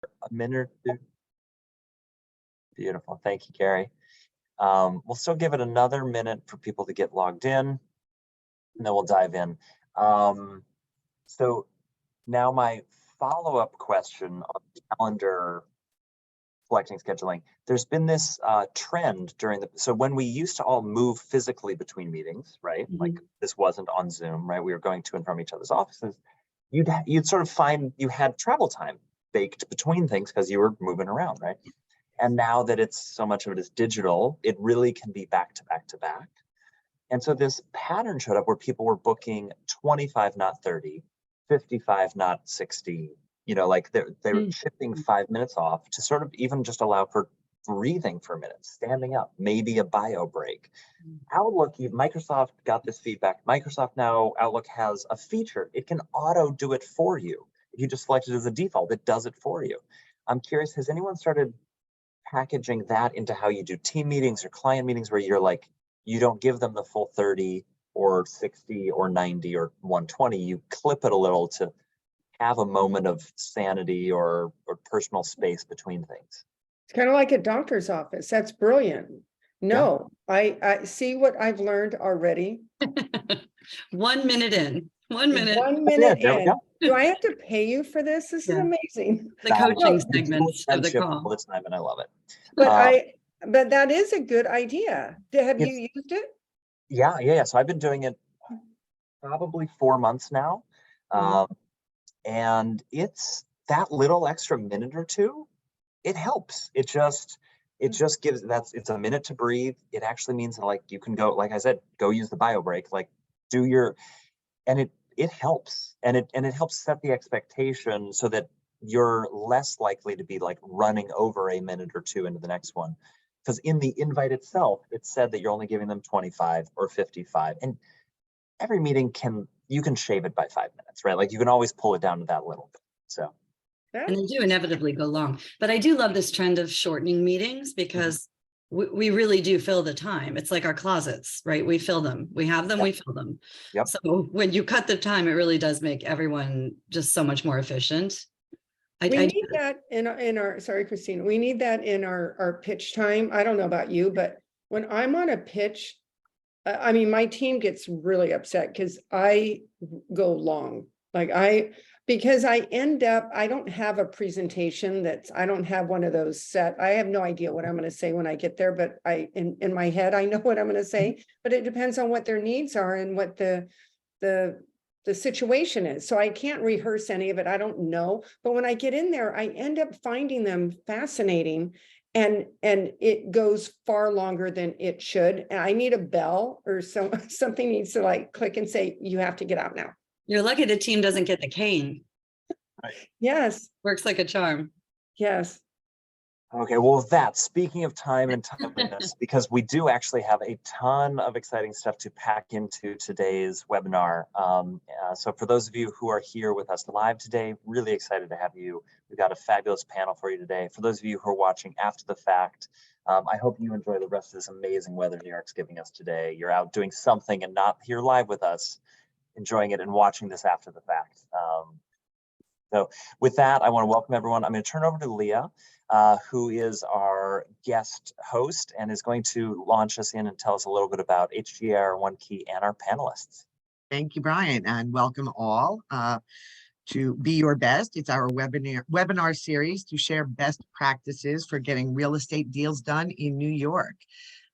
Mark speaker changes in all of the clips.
Speaker 1: A minute or two? Beautiful. Thank you, Gary. We'll still give it another minute for people to get logged in, and then we'll dive in. Um, so now my follow-up question on calendar collecting scheduling, there's been this trend during so when we used to all move physically between meetings, right? Like
Speaker 2: Mhm.
Speaker 1: this wasn't on Zoom, right? We were going to and from each other's offices. You'd sort of find you had travel time baked between things because you were moving around, right? And now that it's so much of it is digital, it really can be back to back to back. And so this pattern showed up where people were booking 25, not 30, 55, not 60. Like they were
Speaker 2: Mm.
Speaker 1: chipping 5 minutes off to sort of even just allow for breathing for a minute, standing up, maybe a bio break. Outlook, Microsoft got this feedback. Microsoft now, Outlook has a feature. It can auto do it for you. If you just select it as a default, it does it for you. I'm curious, has anyone started packaging that into how you do team meetings or client meetings where you're like, you don't give them the full 30 or 60 or 90 or 120, you clip it a little to have a moment of sanity or personal space between things.
Speaker 3: It's kind of like a doctor's office. That's brilliant.
Speaker 1: Yeah.
Speaker 3: No, I see what I've learned already.
Speaker 2: 1 minute in, 1 minute,
Speaker 3: 1 minute
Speaker 1: There we
Speaker 3: in.
Speaker 1: go.
Speaker 3: Do I have to pay you for this? This is
Speaker 2: Yeah.
Speaker 3: amazing.
Speaker 2: the
Speaker 1: Not at all.
Speaker 2: coaching
Speaker 1: It's built
Speaker 2: segments of the
Speaker 1: friendship
Speaker 2: call.
Speaker 1: all the time, and I love it.
Speaker 3: But
Speaker 1: Uh,
Speaker 3: but that is a good idea. Have
Speaker 1: it's
Speaker 3: you used it?
Speaker 1: yeah. So I've been doing it probably 4 months now.
Speaker 3: Mhm.
Speaker 1: Um, and it's that little extra minute or two, it helps. It just gives it's a minute to breathe. It actually means that like you can go, like I said, go use the bio break, like do your and it helps. And it helps set the expectation so that you're less likely to be like running over a minute or two into the next one. Because in the invite itself, it said that you're only giving them 25 or 55. And every meeting you can shave it by 5 minutes, right? Like you can always pull it down to that little bit. So
Speaker 2: And they do inevitably go long. But I do love this trend of shortening meetings because we really do fill the time. It's like our closets, right? We fill them. We have them,
Speaker 1: yep,
Speaker 2: we fill them.
Speaker 1: yep.
Speaker 2: So when you cut the time, it really does make everyone just so much more efficient.
Speaker 3: We
Speaker 2: I
Speaker 3: need that in our, sorry, Christine, we need that in our pitch time. I don't know about you, but when I'm on a pitch, I mean, my team gets really upset because I go long. Because I end up, I don't have a presentation I don't have one of those set. I have no idea what I'm going to say when I get there, but in my head, I know what I'm going to say, but it depends on what their needs are and what the situation is. So I can't rehearse any of it. I don't know. But when I get in there, I end up finding them fascinating, and it goes far longer than it should. And I need a bell or something needs to like click and say, you have to get out now.
Speaker 2: You're lucky the team doesn't get the cane.
Speaker 1: Right.
Speaker 3: Yes.
Speaker 2: Works like a charm.
Speaker 3: Yes.
Speaker 1: Okay, well, speaking of time and timeliness, because we do actually have a ton of exciting stuff to pack into today's webinar. So for those of you who are here with us live today, really excited to have you. We've got a fabulous panel for you today. For those of you who are watching after the fact, I hope you enjoy the rest of this amazing weather New York's giving us today. You're out doing something and not here live with us, enjoying it and watching this after the fact. So with that, I want to welcome everyone. I'm going to turn over to Leah, who is our guest host and is going to launch us in and tell us a little bit about HGR, OneKey, and our panelists.
Speaker 4: Thank you, Brian, and welcome all to Be Your Best. It's our webinar series to share best practices for getting real estate deals done in New York.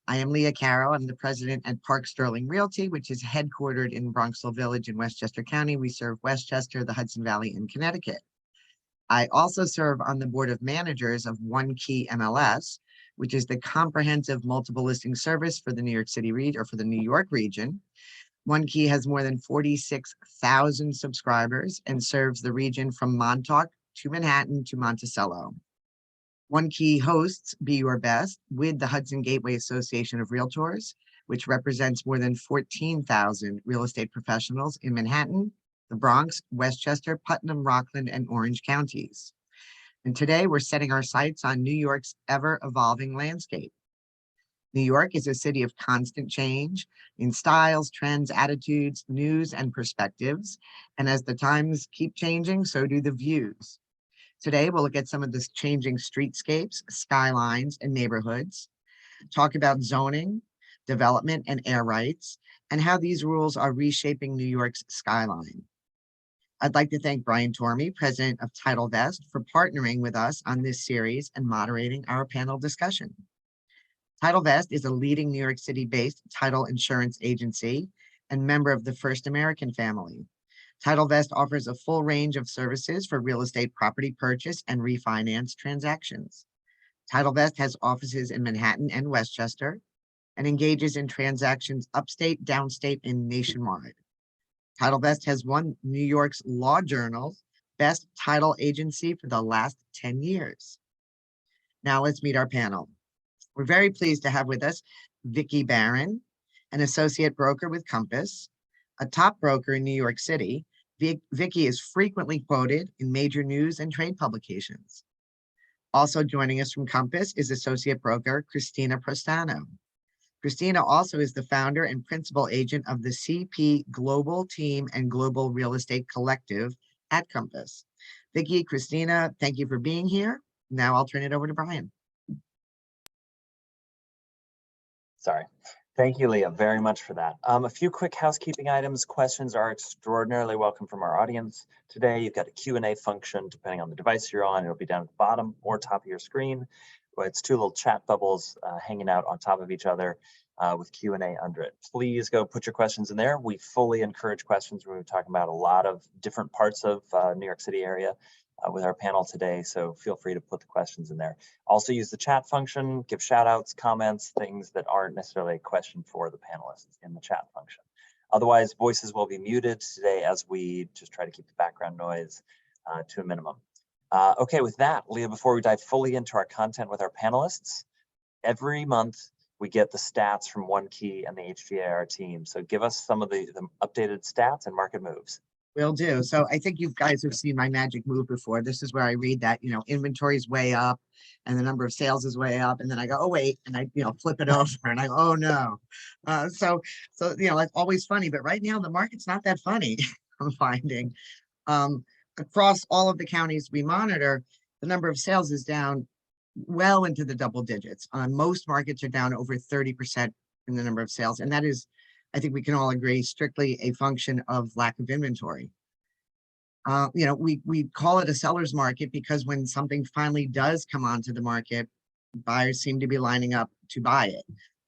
Speaker 4: I am Leah Carroll. I'm the president at Park Sterling Realty, which is headquartered in Bronxville Village in Westchester County. We serve Westchester, the Hudson Valley, and Connecticut. I also serve on the board of managers of OneKey MLS, which is the comprehensive multiple listing service for the New York City region, or for the New York region. OneKey has more than 46,000 subscribers and serves the region from Montauk to Manhattan to Monticello. OneKey hosts Be Your Best with the Hudson Gateway Association of Realtors, which represents more than 14,000 real estate professionals in Manhattan, the Bronx, Westchester, Putnam, Rockland, and Orange counties. And today we're setting our sights on New York's ever-evolving landscape. New York is a city of constant change in styles, trends, attitudes, news, and perspectives. And as the times keep changing, so do the views. Today, we'll look at some of the changing streetscapes, skylines, and neighborhoods, talk about zoning, development, and air rights, and how these rules are reshaping New York's skyline. I'd like to thank Brian Tormey, president of Title Vest, for partnering with us on this series and moderating our panel discussion. Title Vest is a leading New York City-based title insurance agency and member of the First American family. Title Vest offers a full range of services for real estate property purchase and refinance transactions. Title Vest has offices in Manhattan and Westchester and engages in transactions upstate, downstate, and nationwide. Title Vest has won New York's Law Journal's Best Title Agency for the last 10 years. Now let's meet our panel. We're very pleased to have with us Vicki Barron, an associate broker with Compass, a top broker in New York City. Vicki is frequently quoted in major news and trade publications. Also joining us from Compass is associate broker Christina Prostano. Christina also is the founder and principal agent of the CP Global Team and Global Real Estate Collective at Compass. Vicki, Christina, thank you for being here. Now I'll turn it over to Brian.
Speaker 1: Sorry. Thank you, Leah, very much for that. A few quick housekeeping items. Questions are extraordinarily welcome from our audience. Today, you've got a Q&A function, depending on the device you're on. It'll be down at the bottom or top of your screen. It's two little chat bubbles hanging out on top of each other with Q&A under it. Please go put your questions in there. We fully encourage questions. We're talking about a lot of different parts of New York City area with our panel today, so feel free to put the questions in there. Also use the chat function, give shout outs, comments, things that aren't necessarily a question for the panelists in the chat function. Otherwise, voices will be muted today as we just try to keep the background noise to a minimum. Okay, with that, Leah, before we dive fully into our content with our panelists, every month we get the stats from OneKey and the HGAR team. So give us some of the updated stats and market moves.
Speaker 4: Will do. So I think you guys have seen my magic move before. This is where I read that, inventory is way up and the number of sales is way up. And then I go, oh, wait, and I, flip it over and I go, oh, no. So it's always funny. But right now, the market's not that funny, I'm finding. Across all of the counties we monitor, the number of sales is down well into the double digits. Most markets are down over 30% in the number of sales. And that is, I think we can all agree, strictly a function of lack of inventory. We call it a seller's market because when something finally does come onto the market, buyers seem to be lining up to buy it.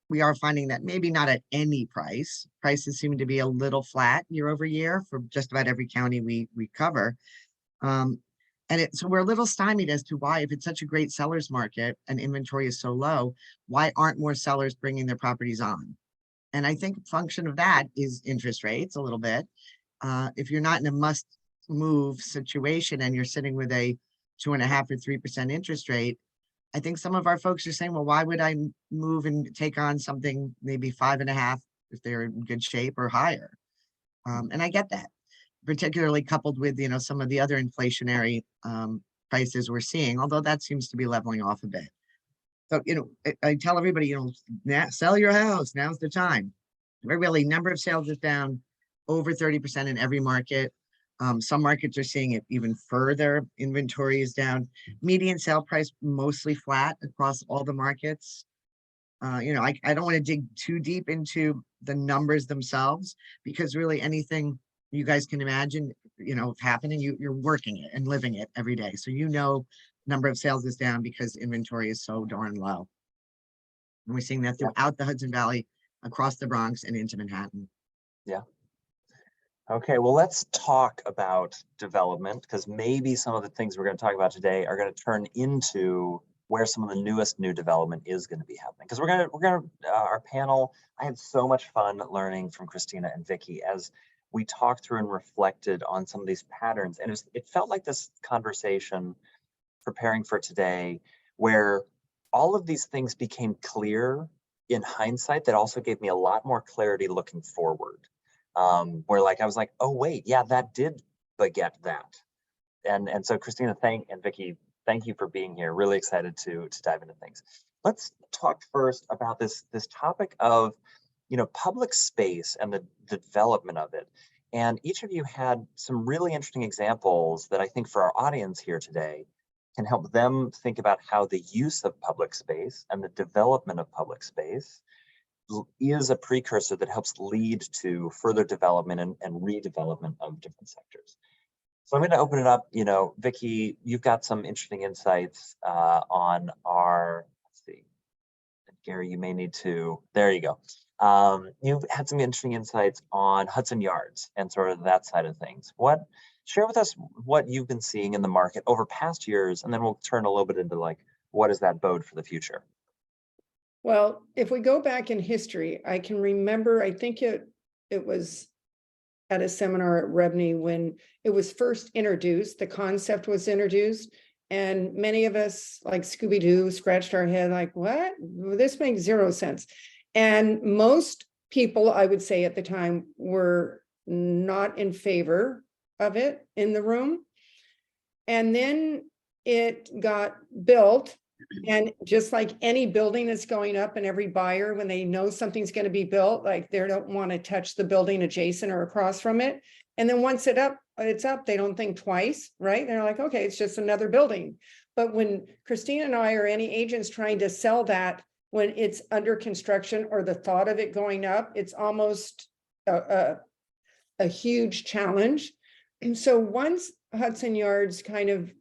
Speaker 4: We are finding that maybe not at any price. Prices seem to be a little flat year over year for just about every county we cover. So we're a little stymied as to why, if it's such a great seller's market and inventory is so low, why aren't more sellers bringing their properties on? And I think a function of that is interest rates a little bit. If you're not in a must move situation and you're sitting with a 2.5 or 3% interest rate, I think some of our folks are saying, well, why would I move and take on something maybe 5.5 if they're in good shape or higher? And I get that, particularly coupled with, some of the other inflationary prices we're seeing, although that seems to be leveling off a bit. So, I tell everybody, sell your house. Now's the time. Really, number of sales is down over 30% in every market. Some markets are seeing it even further. Inventory is down. Median sale price mostly flat across all the markets. I don't want to dig too deep into the numbers themselves because really anything you guys can imagine, happening, you're working it and living it every day. So number of sales is down because inventory is so darn low. And we're seeing that throughout the Hudson Valley, across the Bronx and into Manhattan.
Speaker 1: Yeah. Okay, well, let's talk about development because maybe some of the things we're going to talk about today are going to turn into where some of the newest new development is going to be happening. Because our panel, I had so much fun learning from Christina and Vicki as we talked through and reflected on some of these patterns. And it felt like this conversation preparing for today where all of these things became clear in hindsight that also gave me a lot more clarity looking forward. Where I was like, oh wait, yeah, that did beget that. And so Christina, and Vicki, thank you for being here. Really excited to dive into things. Let's talk first about this topic of public space and the development of it. And each of you had some really interesting examples that I think for our audience here today can help them think about how the use of public space and the development of public space is a precursor that helps lead to further development and redevelopment of different sectors. So I'm going to open it up. You know, Vicki, you've got some interesting insights on our, let's see, Gary, you may need to, there you go. You've had some interesting insights on Hudson Yards and sort of that side of things. Share with us what you've been seeing in the market over past years, and then we'll turn a little bit into like, what does that bode for the future?
Speaker 3: Well, if we go back in history, I can remember, I think it was at a seminar at REBNY when it was first introduced, the concept was introduced, and many of us, like Scooby-Doo, scratched our head like, what? This makes zero sense. And most people, I would say at the time, were not in favor of it in the room. And then it got built. And just like any building that's going up, and every buyer, when they know something's going to be built, like they don't want to touch the building adjacent or across from it. And then once it's up, they don't think twice, right? They're like, okay, it's just another building. But when Christine and I or any agents trying to sell that, when it's under construction or the thought of it going up, it's almost a huge challenge. And so once Hudson Yards kind of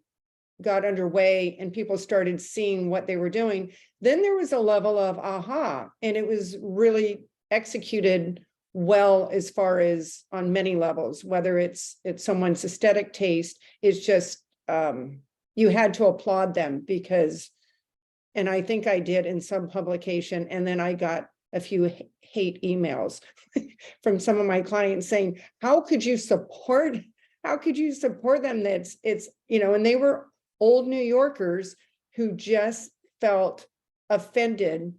Speaker 3: got underway and people started seeing what they were doing, then there was a level of aha, and it was really executed well as far as on many levels, whether it's someone's aesthetic taste. It's just you had to applaud them because, and I think I did in some publication, and then I got a few hate emails from some of my clients saying, how could you support them? That's it's, you know, and they were old New Yorkers who just felt offended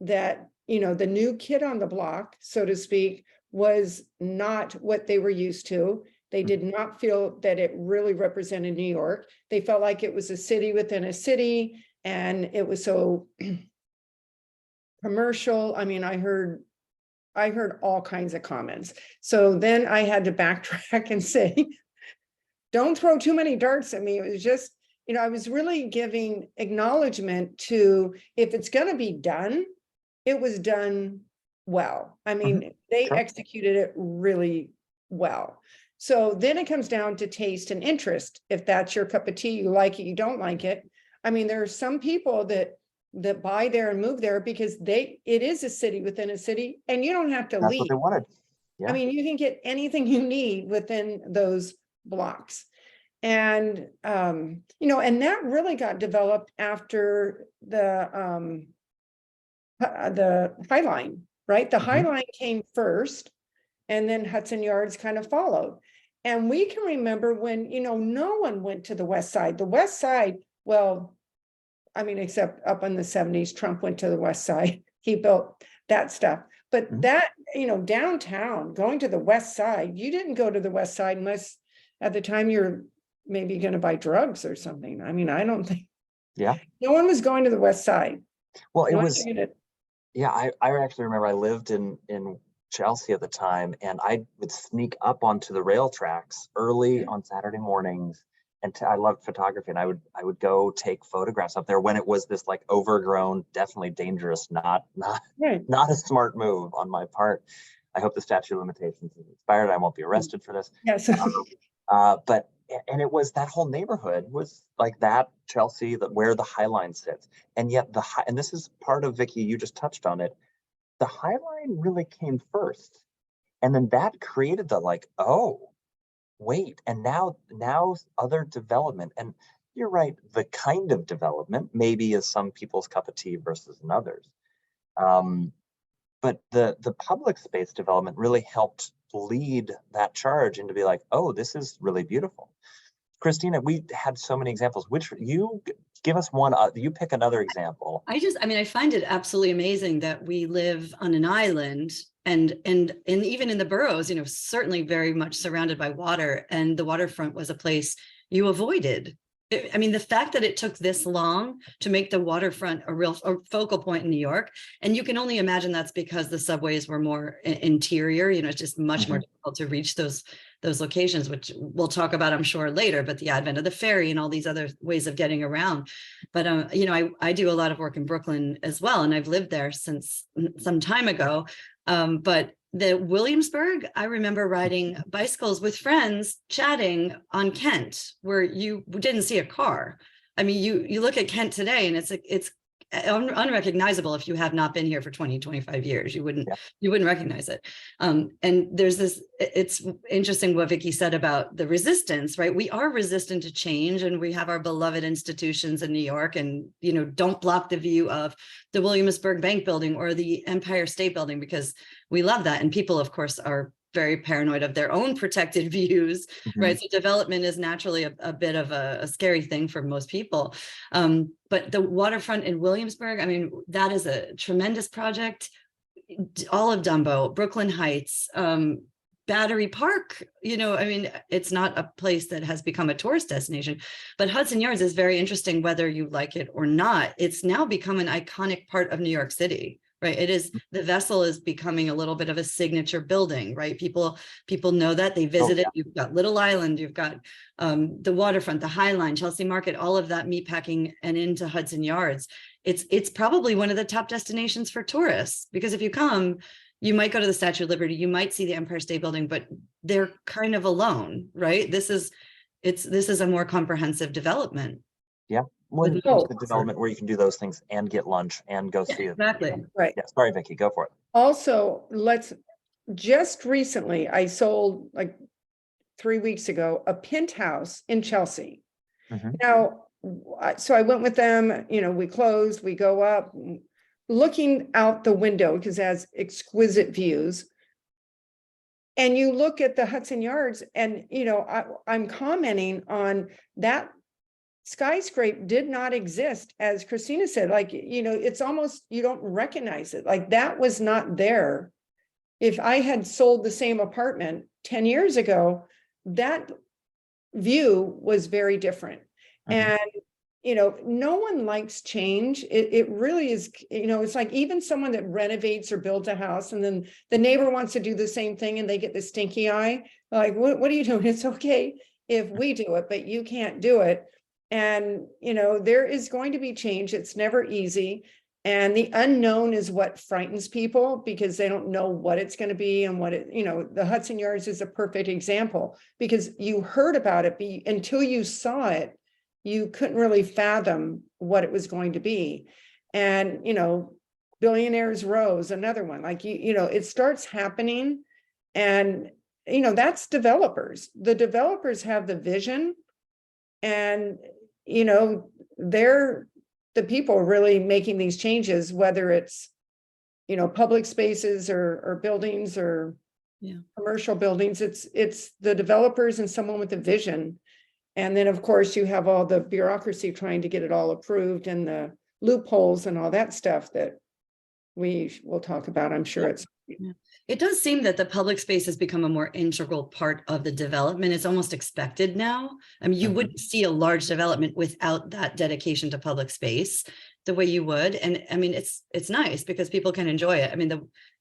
Speaker 3: that, you know, the new kid on the block, so to speak, was not what they were used to. They did not feel that it really represented New York. They felt like it was a city within a city, and it was so commercial. I mean, I heard all kinds of comments. So then I had to backtrack and say, don't throw too many darts at me. It was just, you know, I was really giving acknowledgement to, if it's going to be done, it was done well. I mean, they
Speaker 1: Sure.
Speaker 3: executed it really well. So then it comes down to taste and interest. If that's your cup of tea, you like it, you don't like it. I mean, there are some people that buy there and move there because it is a city within a city, and you don't have to
Speaker 1: That's
Speaker 3: leave.
Speaker 1: what they wanted. Yeah.
Speaker 3: I mean, you can get anything you need within those blocks. And, you know, and that really got developed after the High Line, right? The High Line came first, and then Hudson Yards kind of followed. And we can remember when, you know, no one went to the West Side. The West Side, well, I mean, except up in the 70s, Trump went to the West Side. He built that stuff. But that, you know, downtown, going to the West Side, you didn't go to the West Side unless at the time you're maybe going to buy drugs or something. I mean, I don't think.
Speaker 1: Yeah.
Speaker 3: No one was going to the West Side.
Speaker 1: Well, it
Speaker 3: No one
Speaker 1: was.
Speaker 3: did.
Speaker 1: Yeah, I actually remember I lived in Chelsea at the time, and I would sneak up onto the rail tracks early on Saturday mornings. And I loved photography, and I would go take photographs up there when it was this like overgrown, definitely dangerous, not a smart move on my part. I hope the statute of limitations is expired. I won't be arrested for this.
Speaker 3: Yes.
Speaker 1: But it was that whole neighborhood was like that Chelsea, where the High Line sits, and yet and this is part of, Vicki, you just touched on it. The High Line really came first, and then that created the like, oh, wait, and now other development, and you're right, the kind of development maybe is some people's cup of tea versus another's. But the public space development really helped lead that charge into be like, oh, this is really beautiful. Christina, we had so many examples. Which you give us one, you pick another example.
Speaker 2: I mean, I find it absolutely amazing that we live on an island and even in the boroughs, you know, certainly very much surrounded by water, and the waterfront was a place you avoided. I mean, the fact that it took this long to make the waterfront a focal point in New York, and you can only imagine that's because the subways were more interior, you know, it's just much more difficult to reach those those locations, which we'll talk about, I'm sure, later, but the advent of the ferry and all these other ways of getting around. But, you know, I do a lot of work in Brooklyn as well, and I've lived there since some time ago. But the Williamsburg, I remember riding bicycles with friends, chatting on Kent, where you didn't see a car. I mean, you look at Kent today and it's unrecognizable if you have not been here for 20-25 years. You wouldn't recognize it. And there's this, it's interesting what Vicky said about the resistance, right? We are resistant to change, and we have our beloved institutions in New York, and, you know, don't block the view of the Williamsburg Bank Building or the Empire State Building, because we love that. And people, of course, are very paranoid of their own protected views, right? So development is naturally a bit of a scary thing for most people. But the waterfront in Williamsburg, I mean, that is a tremendous project. All of Dumbo, Brooklyn Heights, Battery Park, you know, I mean, it's not a place that has become a tourist destination, but Hudson Yards is very interesting, whether you like it or not. It's now become an iconic part of New York City. Right. It is, the vessel is becoming a little bit of a signature building, right? People know that, they visit it. You've got Little Island, you've got the waterfront, the High Line, Chelsea Market, all of that meatpacking and into Hudson Yards. It's probably one of the top destinations for tourists, because if you come, you might go to the Statue of Liberty, you might see the Empire State Building, but they're kind of alone, right? This is a more comprehensive development.
Speaker 1: Yeah. When it comes to development where you can do those things and get lunch and go see it.
Speaker 2: Exactly.
Speaker 3: Right.
Speaker 1: Yeah, sorry, Vicky, go for it.
Speaker 3: Also, just recently, I sold, like 3 weeks ago, a penthouse in Chelsea. Now, so I went with them, you know, we closed, we go up, looking out the window, because it has exquisite views. And you look at the Hudson Yards, and, you know, I'm commenting on that skyscraper did not exist, as Christina said, like, you know, it's almost, you don't recognize it. Like, that was not there. If I had sold the same apartment 10 years ago, that view was very different. And, you know, no one likes change. It really is, you know, it's like even someone that renovates or builds a house, and then the neighbor wants to do the same thing and they get the stinky eye. Like, what are you doing? It's okay if we do it, but you can't do it. And, you know, there is going to be change. It's never easy. And the unknown is what frightens people, because they don't know what it's going to be and what it, you know, the Hudson Yards is a perfect example, because you heard about it, but until you saw it, you couldn't really fathom what it was going to be. And, you know, Billionaires Row is another one. Like, you know, it starts happening, and, you know, that's developers. The developers have the vision, and, you know, they're the people really making these changes, whether it's, you know, public spaces or buildings or commercial buildings. It's the developers and someone with a vision. And then, of course, you have all the bureaucracy trying to get it all approved, and the loopholes and all that stuff that we will talk about. I'm sure
Speaker 2: It does seem that the public space has become a more integral part of the development. It's almost expected now. I mean, you wouldn't see a large development without that dedication to public space the way you would. And I mean, it's nice because people can enjoy it. I mean,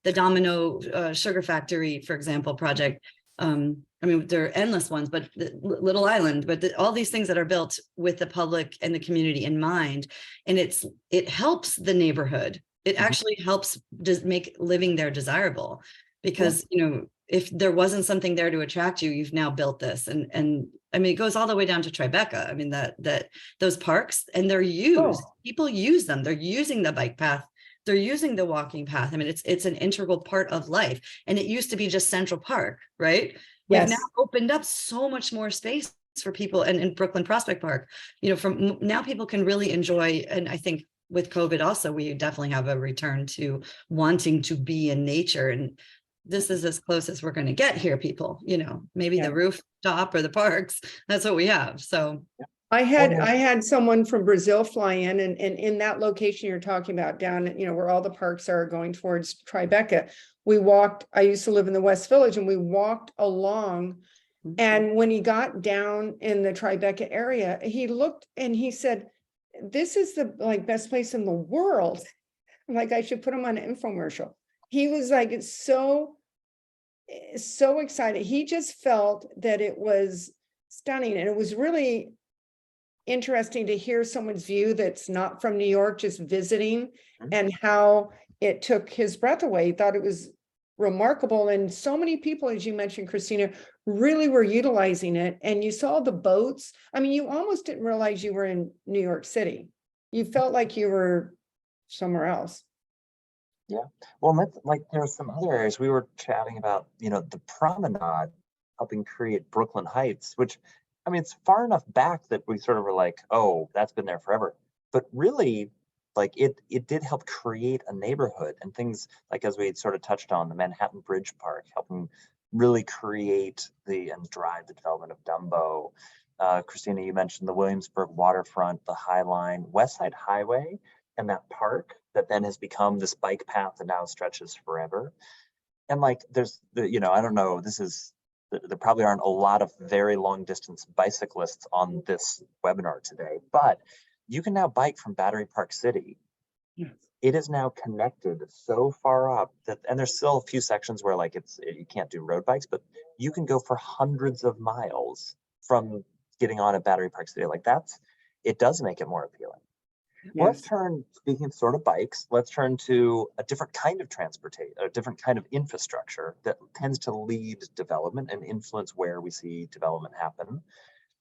Speaker 2: the Domino Sugar Factory, for example, project. I mean, there are endless ones, but Little Island, but all these things that are built with the public and the community in mind. And it helps the neighborhood. It actually helps just make living there desirable, because, you know, if there wasn't something there to attract you, you've now built this. And I mean, it goes all the way down to Tribeca. I mean, that those parks, and they're used, people use them. They're using the bike path. They're using the walking path. I mean, it's an integral part of life. And it used to be just Central Park, right? We've now opened up so much more space for people, and in Brooklyn Prospect Park, you know, from now people can really enjoy. And I think with COVID also, we definitely have a return to wanting to be in nature. And this is as close as we're going to get here, people, you know, maybe the rooftop or the parks, that's what we have. So
Speaker 3: I had someone from Brazil fly in, and in that location you're talking about, down, you know, where all the parks are going towards Tribeca. We walked, I used to live in the West Village, and we walked along. And when he got down in the Tribeca area, he looked and he said, this is the best place in the world. Like, I should put him on an infomercial. He was like, it's so so excited. He just felt that it was stunning, and it was really interesting to hear someone's view that's not from New York, just visiting,
Speaker 1: Mhm.
Speaker 3: and how it took his breath away. He thought it was remarkable. And so many people, as you mentioned, Christina, really were utilizing it. And you saw the boats. I mean, you almost didn't realize you were in New York City. You felt like you were somewhere else.
Speaker 1: Well, and that's like there are some other areas we were chatting about, the promenade helping create Brooklyn Heights, which I mean, it's far enough back that we sort of were like, oh, that's been there forever. But really, like it did help create a neighborhood and things like as we sort of touched on the Manhattan Bridge Park, helping really create and drive the development of Dumbo. Christina, you mentioned the Williamsburg waterfront, the High Line, West Side Highway, and that park that then has become this bike path that now stretches forever. And like there's I don't know, there probably aren't a lot of very long distance bicyclists on this webinar today, but you can now bike from Battery Park City.
Speaker 3: Yes.
Speaker 1: It is now connected so far up that, and there's still a few sections where like you can't do road bikes, but you can go for hundreds of miles from getting on at Battery Park City. Like it does make it more appealing. Let's
Speaker 3: Yes.
Speaker 1: turn, speaking of sort of bikes, let's turn to a different kind of transportation, a different kind of infrastructure that tends to lead development and influence where we see development happen.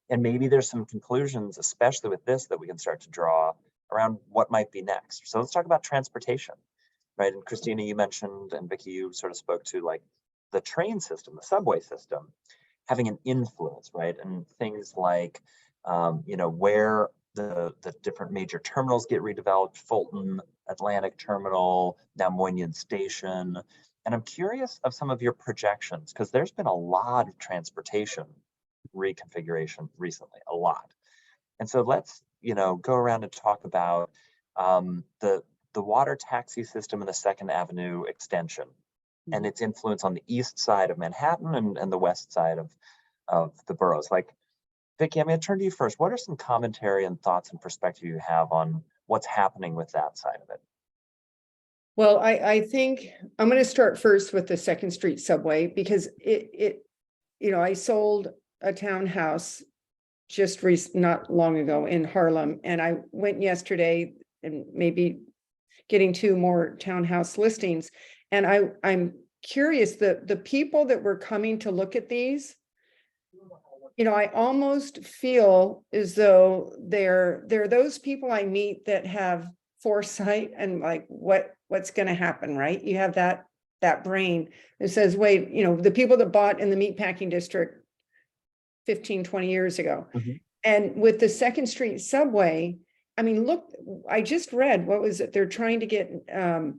Speaker 1: And maybe there's some conclusions, especially with this, that we can start to draw around what might be next. So let's talk about transportation, right? And Christina, you mentioned, and Vicki, you sort of spoke to like the train system, the subway system, having an influence, right? And things like, where the different major terminals get redeveloped, Fulton, Atlantic Terminal, now Moynihan Station. And I'm curious of some of your projections, because there's been a lot of transportation reconfiguration recently, a lot. And so let's, go around and talk about the water taxi system and the Second Avenue extension and its influence on the east side of Manhattan and the west side of the boroughs. Like, Vicki, I'm going to turn to you first. What are some commentary and thoughts and perspective you have on what's happening with that side of it?
Speaker 3: Well, I think I'm going to start first with the Second Street subway, because I sold a townhouse just not long ago in Harlem, and I went yesterday and maybe getting 2 more townhouse listings. And I'm curious, the people that were coming to look at these, I almost feel as though they're those people I meet that have foresight and like what's going to happen, right? You have that brain that says, wait, the people that bought in the meatpacking district 15, 20 years ago.
Speaker 1: Mm-hmm.
Speaker 3: And with the Second Street subway, I mean, look, I just read, what was it? They're trying to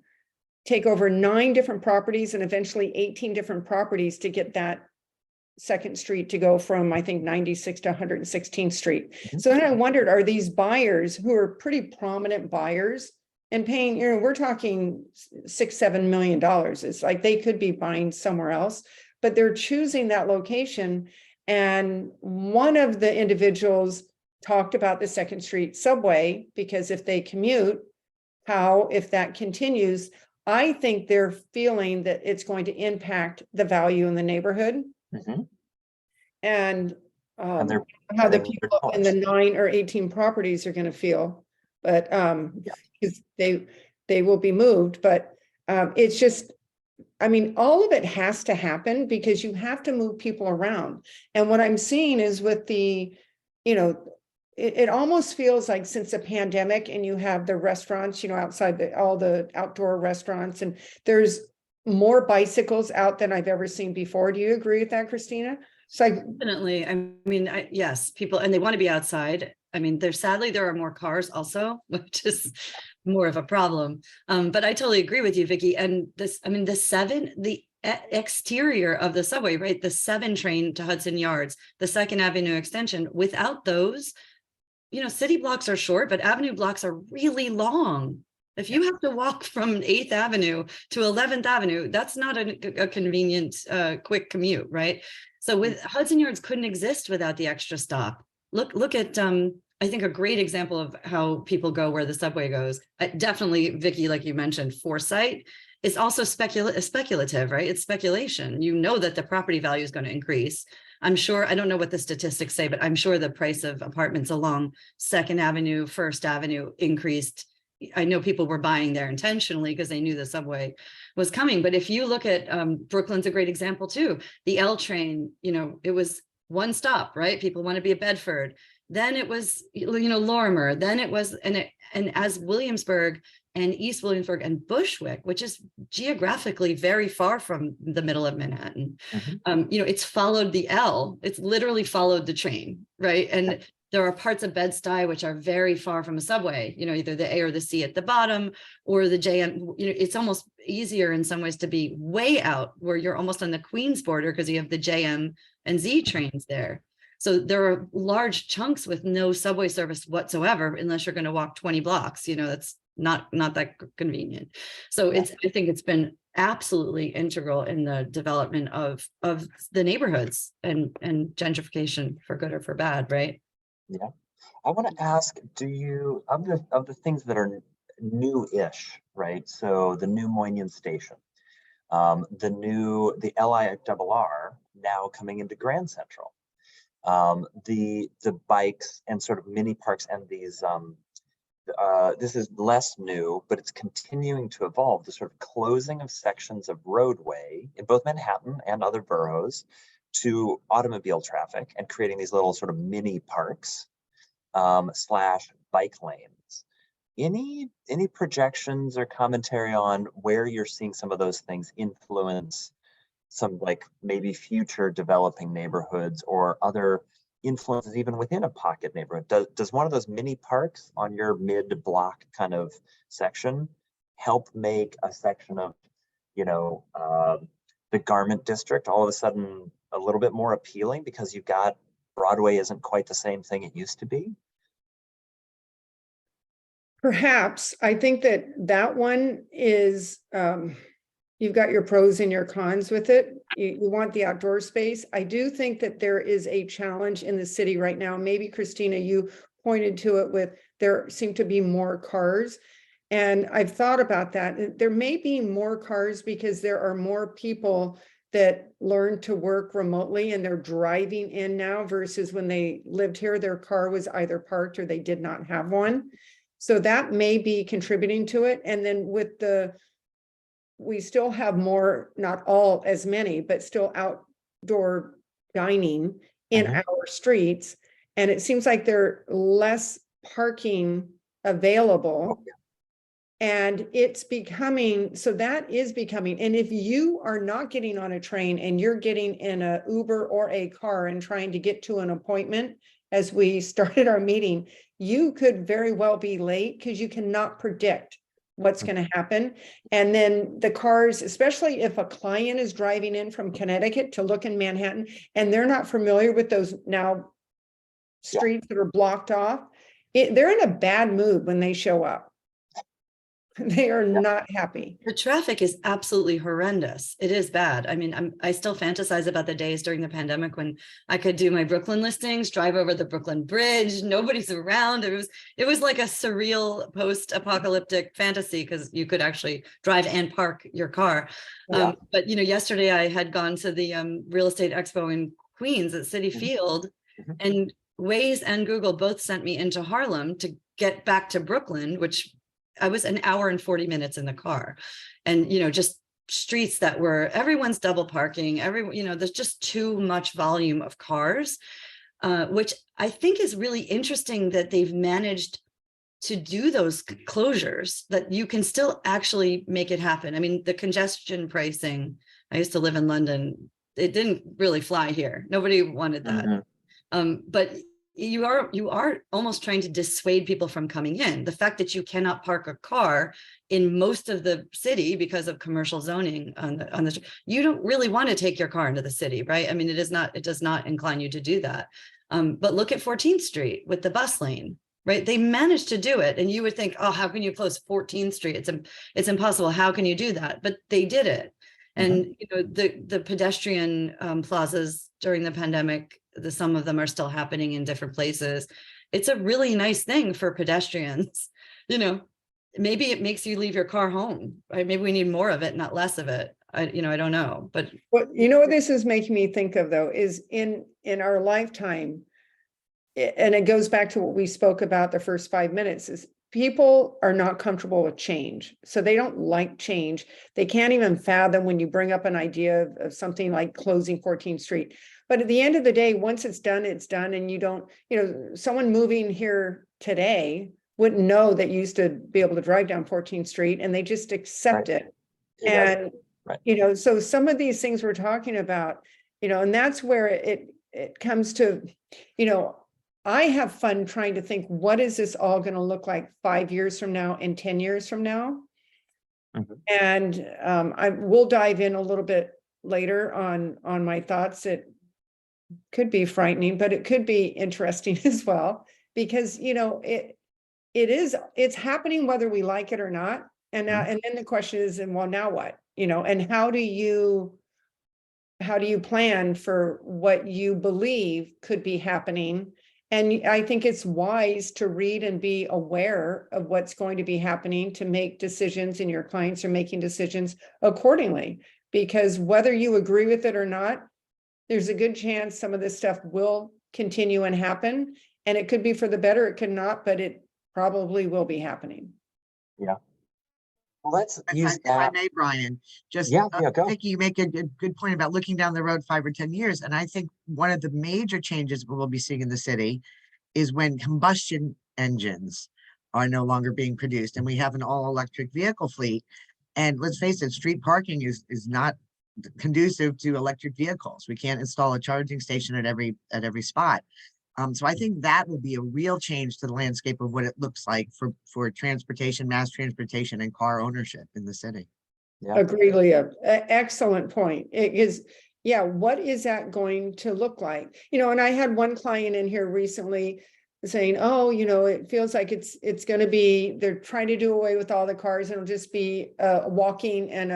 Speaker 3: take over 9 different properties and eventually 18 different properties to get that Second Street to go from, I think, 96 to 116th Street. So then I wondered, are these buyers who are pretty prominent buyers and paying, we're talking $6-7 million. It's like they could be buying somewhere else, but they're choosing that location. And one of the individuals talked about the Second Street subway, because if they commute, if that continues, I think they're feeling that it's going to impact the value in the neighborhood.
Speaker 1: Mm-hmm.
Speaker 3: And
Speaker 1: And they're
Speaker 3: how the
Speaker 1: paying their
Speaker 3: people in the
Speaker 1: cost.
Speaker 3: 9 or 18 properties are going to feel, but because they will be moved. But it's just, I mean, all of it has to happen because you have to move people around. And what I'm seeing is with the, it almost feels like since the pandemic, and you have the restaurants, outside all the outdoor restaurants, and there's more bicycles out than I've ever seen before. Do you agree with that, Christina? It's like,
Speaker 2: Definitely. I mean, yes, people, and they want to be outside. I mean, sadly, there are more cars also, which is more of a problem. But I totally agree with you, Vicki. And the exterior of the subway, right? The 7 train to Hudson Yards, the Second Avenue extension, without those, city blocks are short, but avenue blocks are really long. If you have to walk from 8th Avenue to 11th Avenue, that's not a convenient, quick commute, right? So Hudson Yards couldn't exist without the extra stop. Look at I think a great example of how people go where the subway goes, definitely, Vicky, like you mentioned, foresight. It's also speculative, right? It's speculation. You know that the property value is going to increase. I'm sure, I don't know what the statistics say, but I'm sure the price of apartments along 2nd Avenue, 1st Avenue increased. I know people were buying there intentionally because they knew the subway was coming. But if you look at Brooklyn's a great example too. The L train, you know, it was one stop, right? People want to be at Bedford. Then it was, you know, Lorimer. Then it was, and as Williamsburg and East Williamsburg and Bushwick, which is geographically very far from the middle of Manhattan, you know, it's followed the L. It's literally followed the train, right? And there are parts of Bed-Stuy which are very far from a subway, you know, either the A or the C at the bottom, or the JM. You know, it's almost easier in some ways to be way out where you're almost on the Queens border because you have the JM and Z trains there. So there are large chunks with no subway service whatsoever, unless you're going to walk 20 blocks. You know, that's not that convenient. So I think it's been absolutely integral in the development of the neighborhoods and gentrification, for good or for bad, right?
Speaker 1: Yeah. I want to ask, do you, of the things that are new-ish, right? So the new Moynihan Station, the LIRR now coming into Grand Central, the bikes and sort of mini parks and these, this is less new, but it's continuing to evolve, the sort of closing of sections of roadway in both Manhattan and other boroughs to automobile traffic and creating these little sort of mini parks slash bike lanes. Any projections or commentary on where you're seeing some of those things influence some, like, maybe future developing neighborhoods or other influences even within a pocket neighborhood? Does one of those mini parks on your mid-block kind of section help make a section of, you know, the garment district all of a sudden a little bit more appealing because you've got Broadway isn't quite the same thing it used to be?
Speaker 3: Perhaps. I think that one is, you've got your pros and your cons with it. You want the outdoor space. I do think that there is a challenge in the city right now. Maybe Christina, you pointed to it with, there seem to be more cars. And I've thought about that. There may be more cars because there are more people that learn to work remotely and they're driving in now versus when they lived here, their car was either parked or they did not have one. So that may be contributing to it. And then with we still have more, not all as many, but still outdoor dining in our streets. And it seems like there are less parking available. And it's becoming, so that is becoming, and if you are not getting on a train and you're getting in a Uber or a car and trying to get to an appointment, as we started our meeting, you could very well be late because you cannot predict what's going to happen. And then the cars, especially if a client is driving in from Connecticut to look in Manhattan and they're not familiar with those now streets that are blocked off, they're in a bad mood when they show up. They are not happy.
Speaker 2: The traffic is absolutely horrendous. It is bad. I mean, I still fantasize about the days during the pandemic when I could do my Brooklyn listings, drive over the Brooklyn Bridge, nobody's around. It was like a surreal post-apocalyptic fantasy because you could actually drive and park your car.
Speaker 1: Yeah.
Speaker 2: But, you know, yesterday I had gone to the real estate expo in Queens at Citi Field, and Waze and Google both sent me into Harlem to get back to Brooklyn, which I was an hour and 40 minutes in the car. And, you know, just streets that were, everyone's double parking, you know, there's just too much volume of cars, which I think is really interesting that they've managed to do those closures, that you can still actually make it happen. I mean, the congestion pricing, I used to live in London, it didn't really fly here. Nobody wanted that. But you are almost trying to dissuade people from coming in. The fact that you cannot park a car in most of the city because of commercial zoning on the you don't really want to take your car into the city, right? I mean, it does not incline you to do that. But look at 14th Street with the bus lane, right? They managed to do it, and you would think, oh, how can you close 14th Street? It's impossible. How can you do that? But they did it. And you know, the pedestrian plazas during the pandemic, some of them are still happening in different places. it's a really nice thing for pedestrians. Maybe it makes you leave your car home, right? Maybe we need more of it, not less of it. I don't know, but
Speaker 3: What this is making me think of though, is in our lifetime, and it goes back to what we spoke about the first 5 minutes, is people are not comfortable with change. So they don't like change. They can't even fathom when you bring up an idea of something like closing 14th Street. But at the end of the day, once it's done, it's done. And you don't, someone moving here today wouldn't know that you used to be able to drive down 14th Street, and they just accept it. And, so some of these things we're talking about, and that's where it comes to, I have fun trying to think, what is this all going to look like 5 years from now and 10 years from now? And I will dive in a little bit later on my thoughts. It could be frightening, but it could be interesting as well, because it's happening whether we like it or not. And now, and then the question is, and well, now what? And how do you plan for what you believe could be happening? And I think it's wise to read and be aware of what's going to be happening, to make decisions, and your clients are making decisions accordingly. Because whether you agree with it or not, there's a good chance some of this stuff will continue and happen. And it could be for the better, it could not, but it probably will be happening.
Speaker 1: Yeah. Well, let's use
Speaker 4: If I may, Brian, just
Speaker 1: go.
Speaker 4: think you make a good point about looking down the road 5 or 10 years. And I think one of the major changes we will be seeing in the city is when combustion engines are no longer being produced and we have an all-electric vehicle fleet. And let's face it, street parking is not conducive to electric vehicles. We can't install a charging station at every spot. So I think that will be a real change to the landscape of what it looks like for transportation, mass transportation, and car ownership in the city.
Speaker 3: Yeah. Agree, Leah. Excellent point. It is, what is that going to look like? And I had one client in here recently saying, oh, it feels like it's going to be, they're trying to do away with all the cars, and it'll just be walking and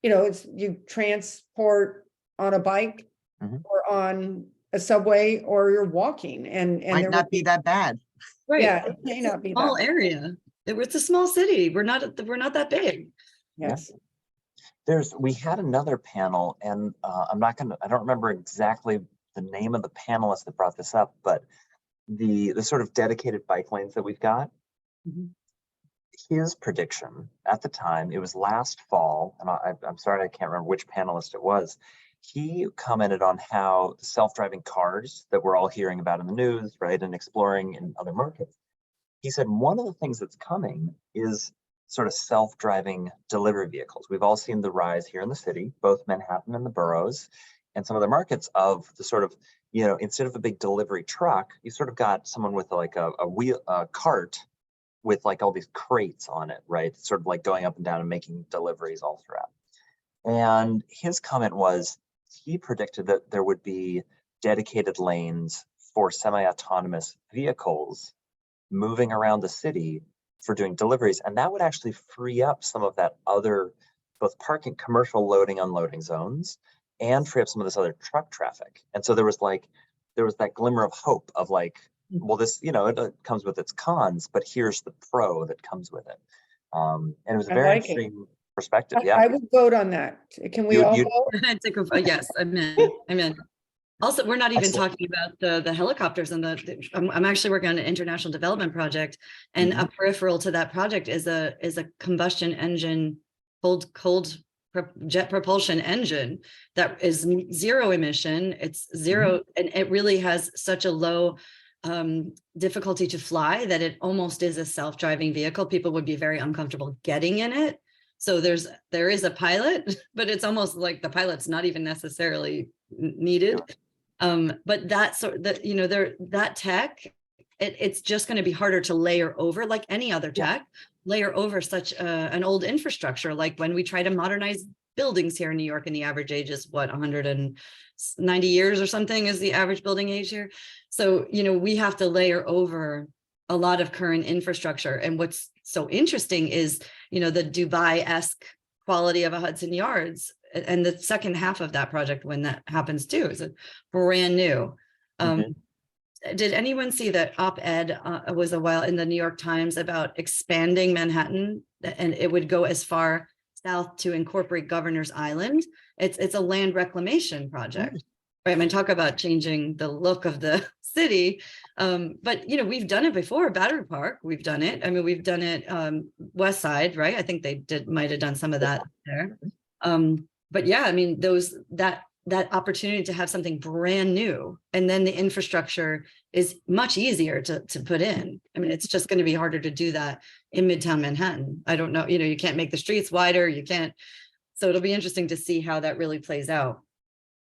Speaker 3: it's you transport on a bike or on a subway, or you're walking, and
Speaker 4: might not be that bad.
Speaker 2: Right.
Speaker 3: Yeah, it may not be
Speaker 2: small
Speaker 3: that
Speaker 2: area. It's a small city. We're not that big.
Speaker 3: Yes.
Speaker 1: We had another panel, and I don't remember exactly the name of the panelist that brought this up, but the sort of dedicated bike lanes that we've got. His prediction at the time, it was last fall, and I'm sorry, I can't remember which panelist it was. He commented on how the self-driving cars that we're all hearing about in the news, right, and exploring in other markets. He said one of the things that's coming is sort of self-driving delivery vehicles. We've all seen the rise here in the city, both Manhattan and the boroughs, and some other markets, of the sort of, instead of a big delivery truck, you sort of got someone with like a cart with like all these crates on it, right? Sort of like going up and down and making deliveries all throughout. And his comment was, he predicted that there would be dedicated lanes for semi-autonomous vehicles moving around the city for doing deliveries. And that would actually free up some of that other, both parking, commercial loading, unloading zones, and free up some of this other truck traffic. And so there was that glimmer of hope of like, well, this, it comes with its cons, but here's the pro that comes with it. And it was a very interesting perspective. Yeah,
Speaker 3: I would vote on that. Can we all vote?
Speaker 2: Yes, I'm in. Also, we're not even talking about the helicopters and I'm actually working on an international development project, and a peripheral to that project is a combustion engine, cold jet propulsion engine that is zero emission. It's zero, and it really has such a low difficulty to fly that it almost is a self-driving vehicle. People would be very uncomfortable getting in it. So there is a pilot, but it's almost like the pilot's not even necessarily needed. But that tech, it's just going to be harder to layer over, like any other tech, layer over such an old infrastructure. Like when we try to modernize buildings here in New York, and the average age is 190 years or something is the average building age here. So, we have to layer over a lot of current infrastructure. And what's so interesting is, the Dubai-esque quality of a Hudson Yards, and the second half of that project, when that happens too, is a brand new. Did anyone see that op-ed was a while in the New York Times about expanding Manhattan, and it would go as far south to incorporate Governor's Island? It's a land reclamation project, right? I mean, talk about changing the look of the city. But you know, we've done it before. Battery Park, we've done it. I mean, we've done it West Side, right? I think they might have done some of that there. But yeah, I mean, that opportunity to have something brand new, and then the infrastructure is much easier to put in. I mean, it's just going to be harder to do that in Midtown Manhattan. I don't know, you know, you can't make the streets wider, you can't. So it'll be interesting to see how that really plays out.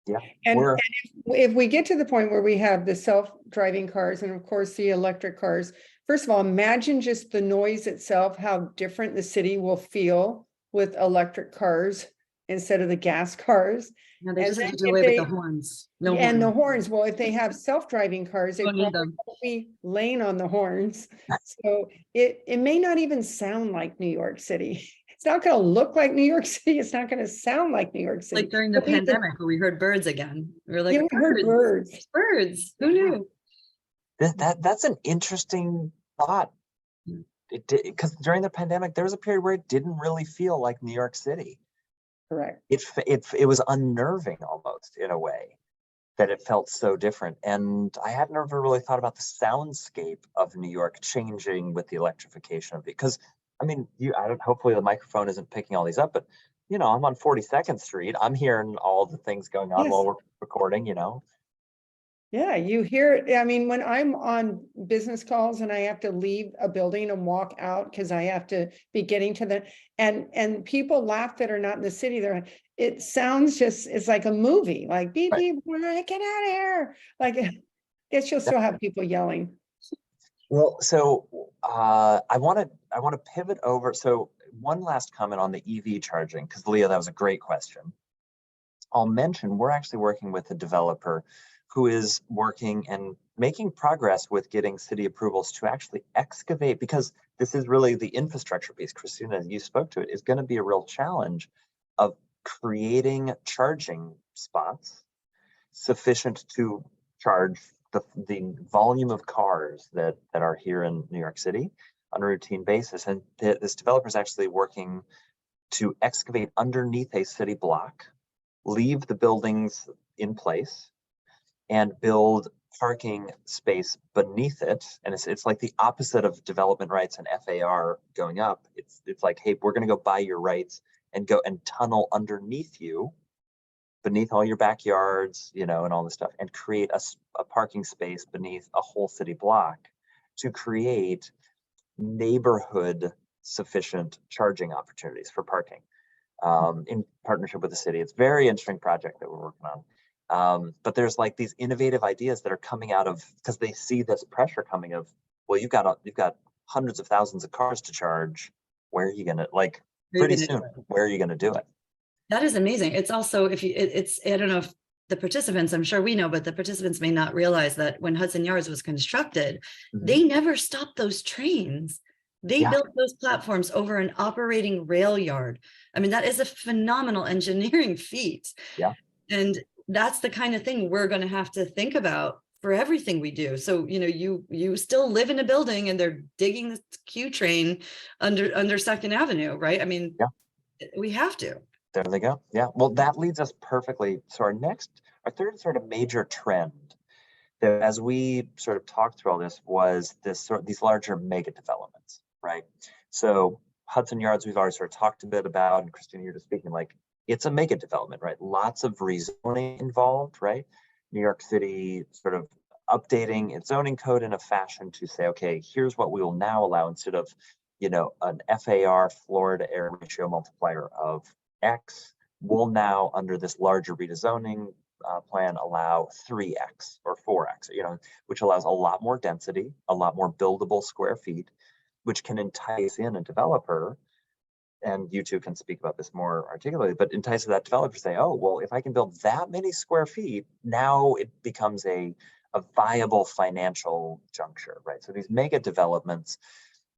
Speaker 1: Yeah,
Speaker 3: And if we get to the point where we have the self-driving cars and of course the electric cars, first of all, imagine just the noise itself, how different the city will feel with electric cars instead of the gas cars.
Speaker 2: Now they
Speaker 3: And
Speaker 2: just have
Speaker 3: then
Speaker 2: to do
Speaker 3: if
Speaker 2: away with the
Speaker 3: they-
Speaker 2: horns. No
Speaker 3: And the
Speaker 2: horns.
Speaker 3: horns, well, if they have self-driving cars, they
Speaker 2: Don't need
Speaker 3: probably
Speaker 2: them.
Speaker 3: won't be laying on the horns. So it may not even sound like New York City. It's not gonna look like New York City. It's not gonna sound like New York City.
Speaker 2: Like during the
Speaker 3: But we can-
Speaker 2: pandemic where we heard birds again. We were like,
Speaker 3: Yeah, we heard birds.
Speaker 2: birds. Who knew?
Speaker 1: that's an interesting thought. Because during the pandemic, there was a period where it didn't really feel like New York City.
Speaker 3: Correct.
Speaker 1: It was unnerving almost in a way that it felt so different. And I had never really thought about the soundscape of New York changing with the electrification of it. Because I mean, hopefully the microphone isn't picking all these up, but you know, I'm on 42nd Street. I'm hearing all the things going on
Speaker 3: Yes.
Speaker 1: while we're recording, you know.
Speaker 3: Yeah, you hear it. I mean, when I'm on business calls and I have to leave a building and walk out because I have to be getting to the and people laugh that are not in the city. It sounds it's like a movie, like beep
Speaker 1: Right.
Speaker 3: beep, get out of here. Like I guess you'll still have people yelling.
Speaker 1: Well, so I want to pivot over. So one last comment on the EV charging, because Leah, that was a great question. I'll mention we're actually working with a developer who is working and making progress with getting city approvals to actually excavate, because this is really the infrastructure piece. Christina, you spoke to it, is going to be a real challenge of creating charging spots sufficient to charge the volume of cars that are here in New York City on a routine basis. And this developer is actually working to excavate underneath a city block, leave the buildings in place, and build parking space beneath it. And it's like the opposite of development rights and FAR going up. It's like, hey, we're going to go buy your rights and go and tunnel underneath you, beneath all your backyards, you know, and all this stuff, and create a parking space beneath a whole city block to create neighborhood sufficient charging opportunities for parking in partnership with the city. It's a very interesting project that we're working on. But there's like these innovative ideas that are coming out of, because they see this pressure coming of, well, you've got hundreds of thousands of cars to charge. Where are you gonna, like, pretty soon, where are you gonna do it?
Speaker 2: That is amazing. It's also, if you, it's, I don't know if the participants, I'm sure we know, but the participants may not realize that when Hudson Yards was constructed, they never stopped those trains. They built those platforms over an operating rail yard. I mean, that is a phenomenal engineering feat.
Speaker 1: Yeah.
Speaker 2: And that's the kind of thing we're going to have to think about for everything we do. So, you know, you still live in a building and they're digging the Q train under Second Avenue, right? I mean, we have to.
Speaker 1: There they go. Yeah. Well, that leads us perfectly. So our third sort of major trend that, as we sort of talked through all this, was these larger mega developments, right? So Hudson Yards, we've already sort of talked a bit about, and Christina, you're just speaking, like, it's a mega development, right? Lots of rezoning involved, right? New York City sort of updating its zoning code in a fashion to say, okay, here's what we will now allow instead of, you know, an FAR, floor to area ratio multiplier of X, will now, under this larger rezoning plan, allow 3X or 4X, you know, which allows a lot more density, a lot more buildable square feet, which can entice in a developer. And you two can speak about this more articulately, but entice that developer to say, oh, well, if I can build that many square feet, now it becomes a viable financial juncture, right? So these mega developments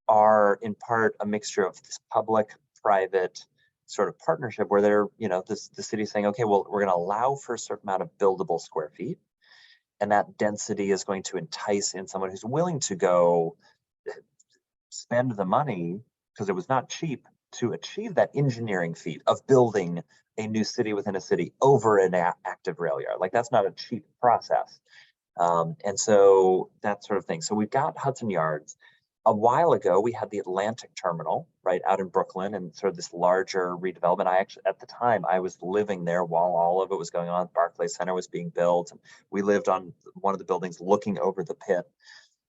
Speaker 1: are in part a mixture of this public-private sort of partnership where they're, you know, the city saying, okay, well, we're going to allow for a certain amount of buildable square feet. And that density is going to entice in someone who's willing to go spend the money, because it was not cheap, to achieve that engineering feat of building a new city within a city over an active rail yard. Like, that's not a cheap process. And so that sort of thing. So we've got Hudson Yards. A while ago, we had the Atlantic Terminal right out in Brooklyn, and sort of this larger redevelopment. I actually, at the time, I was living there while all of it was going on. Barclays Center was being built, and we lived on one of the buildings looking over the pit,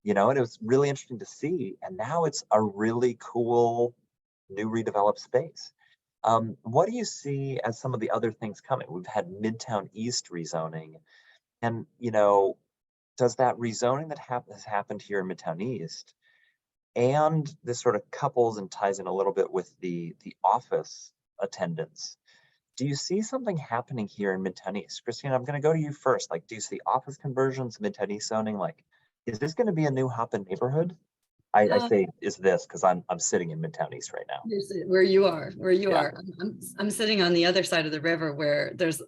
Speaker 1: and it was really interesting to see. And now it's a really cool new redeveloped space. What do you see as some of the other things coming? We've had Midtown East rezoning, and does that rezoning that has happened here in Midtown East, and this sort of couples and ties in a little bit with the office attendance, do you see something happening here in Midtown East? Christine, I'm going to go to you first. Like, do you see office conversions, Midtown East zoning? Like, is this going to be a new Hoppen neighborhood? I say is this because I'm sitting in Midtown East right now.
Speaker 2: Where you are.
Speaker 1: Yeah.
Speaker 2: I'm sitting on the other side of the river where there's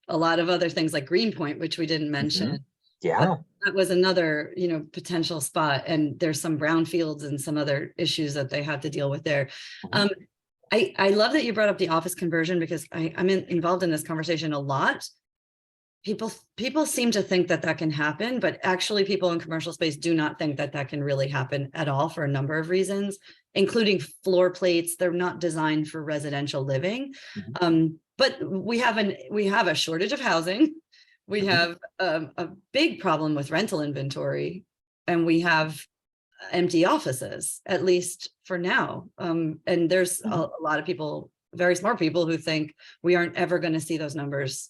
Speaker 2: a lot of other things like Greenpoint, which we didn't mention.
Speaker 1: Yeah.
Speaker 2: That was another, potential spot, and there's some brownfields and some other issues that they had to deal with there. I love that you brought up the office conversion, because I'm involved in this conversation a lot. People seem to think that can happen, but actually people in commercial space do not think that can really happen at all, for a number of reasons, including floor plates. They're not designed for residential living. But we have a shortage of housing. We have a big problem with rental inventory, and we have empty offices, at least for now. And there's a lot of people, very smart people, who think we aren't ever going to see those numbers,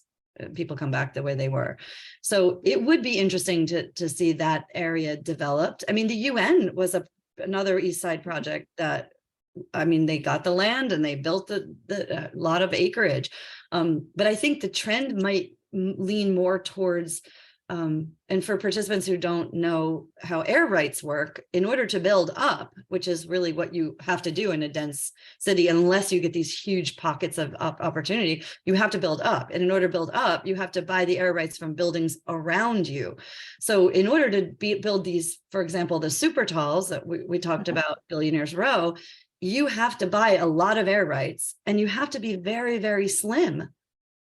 Speaker 2: people come back the way they were. So it would be interesting to see that area developed. I mean, the UN was another East Side project that, they got the land and they built a lot of acreage. But I think the trend might lean more towards, and for participants who don't know how air rights work, in order to build up, which is really what you have to do in a dense city, unless you get these huge pockets of opportunity, you have to build up. And in order to build up, you have to buy the air rights from buildings around you. So in order to build these, for example, the super talls that we talked about, Billionaires Row, you have to buy a lot of air rights, and you have to be very, very slim,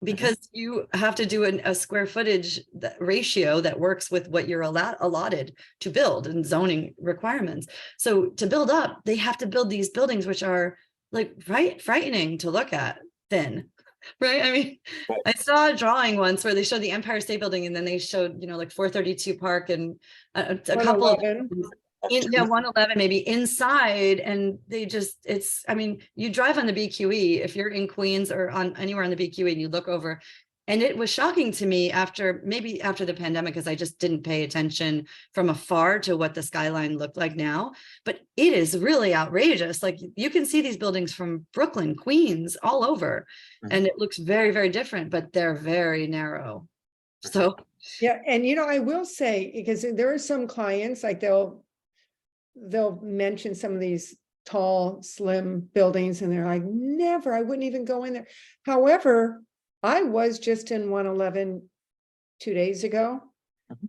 Speaker 2: because you have to do a square footage ratio that works with what you're allotted to build and zoning requirements. So to build up, they have to build these buildings, which are like frightening to look at, thin, right? I saw a drawing once where they showed the Empire State Building, and then they showed, like 432 Park and a couple of 111 maybe inside, and you drive on the BQE if you're in Queens or on anywhere on the BQE, and you look over, and it was shocking to me after the pandemic, because I just didn't pay attention from afar to what the skyline looked like now, but it is really outrageous. Like, you can see these buildings from Brooklyn, Queens, all over, and it looks very, very different, but they're very narrow. So
Speaker 3: yeah, and I will say, because there are some clients, like they'll mention some of these tall, slim buildings, and they're like, never, I wouldn't even go in there. However, I was just in 111 2 days ago,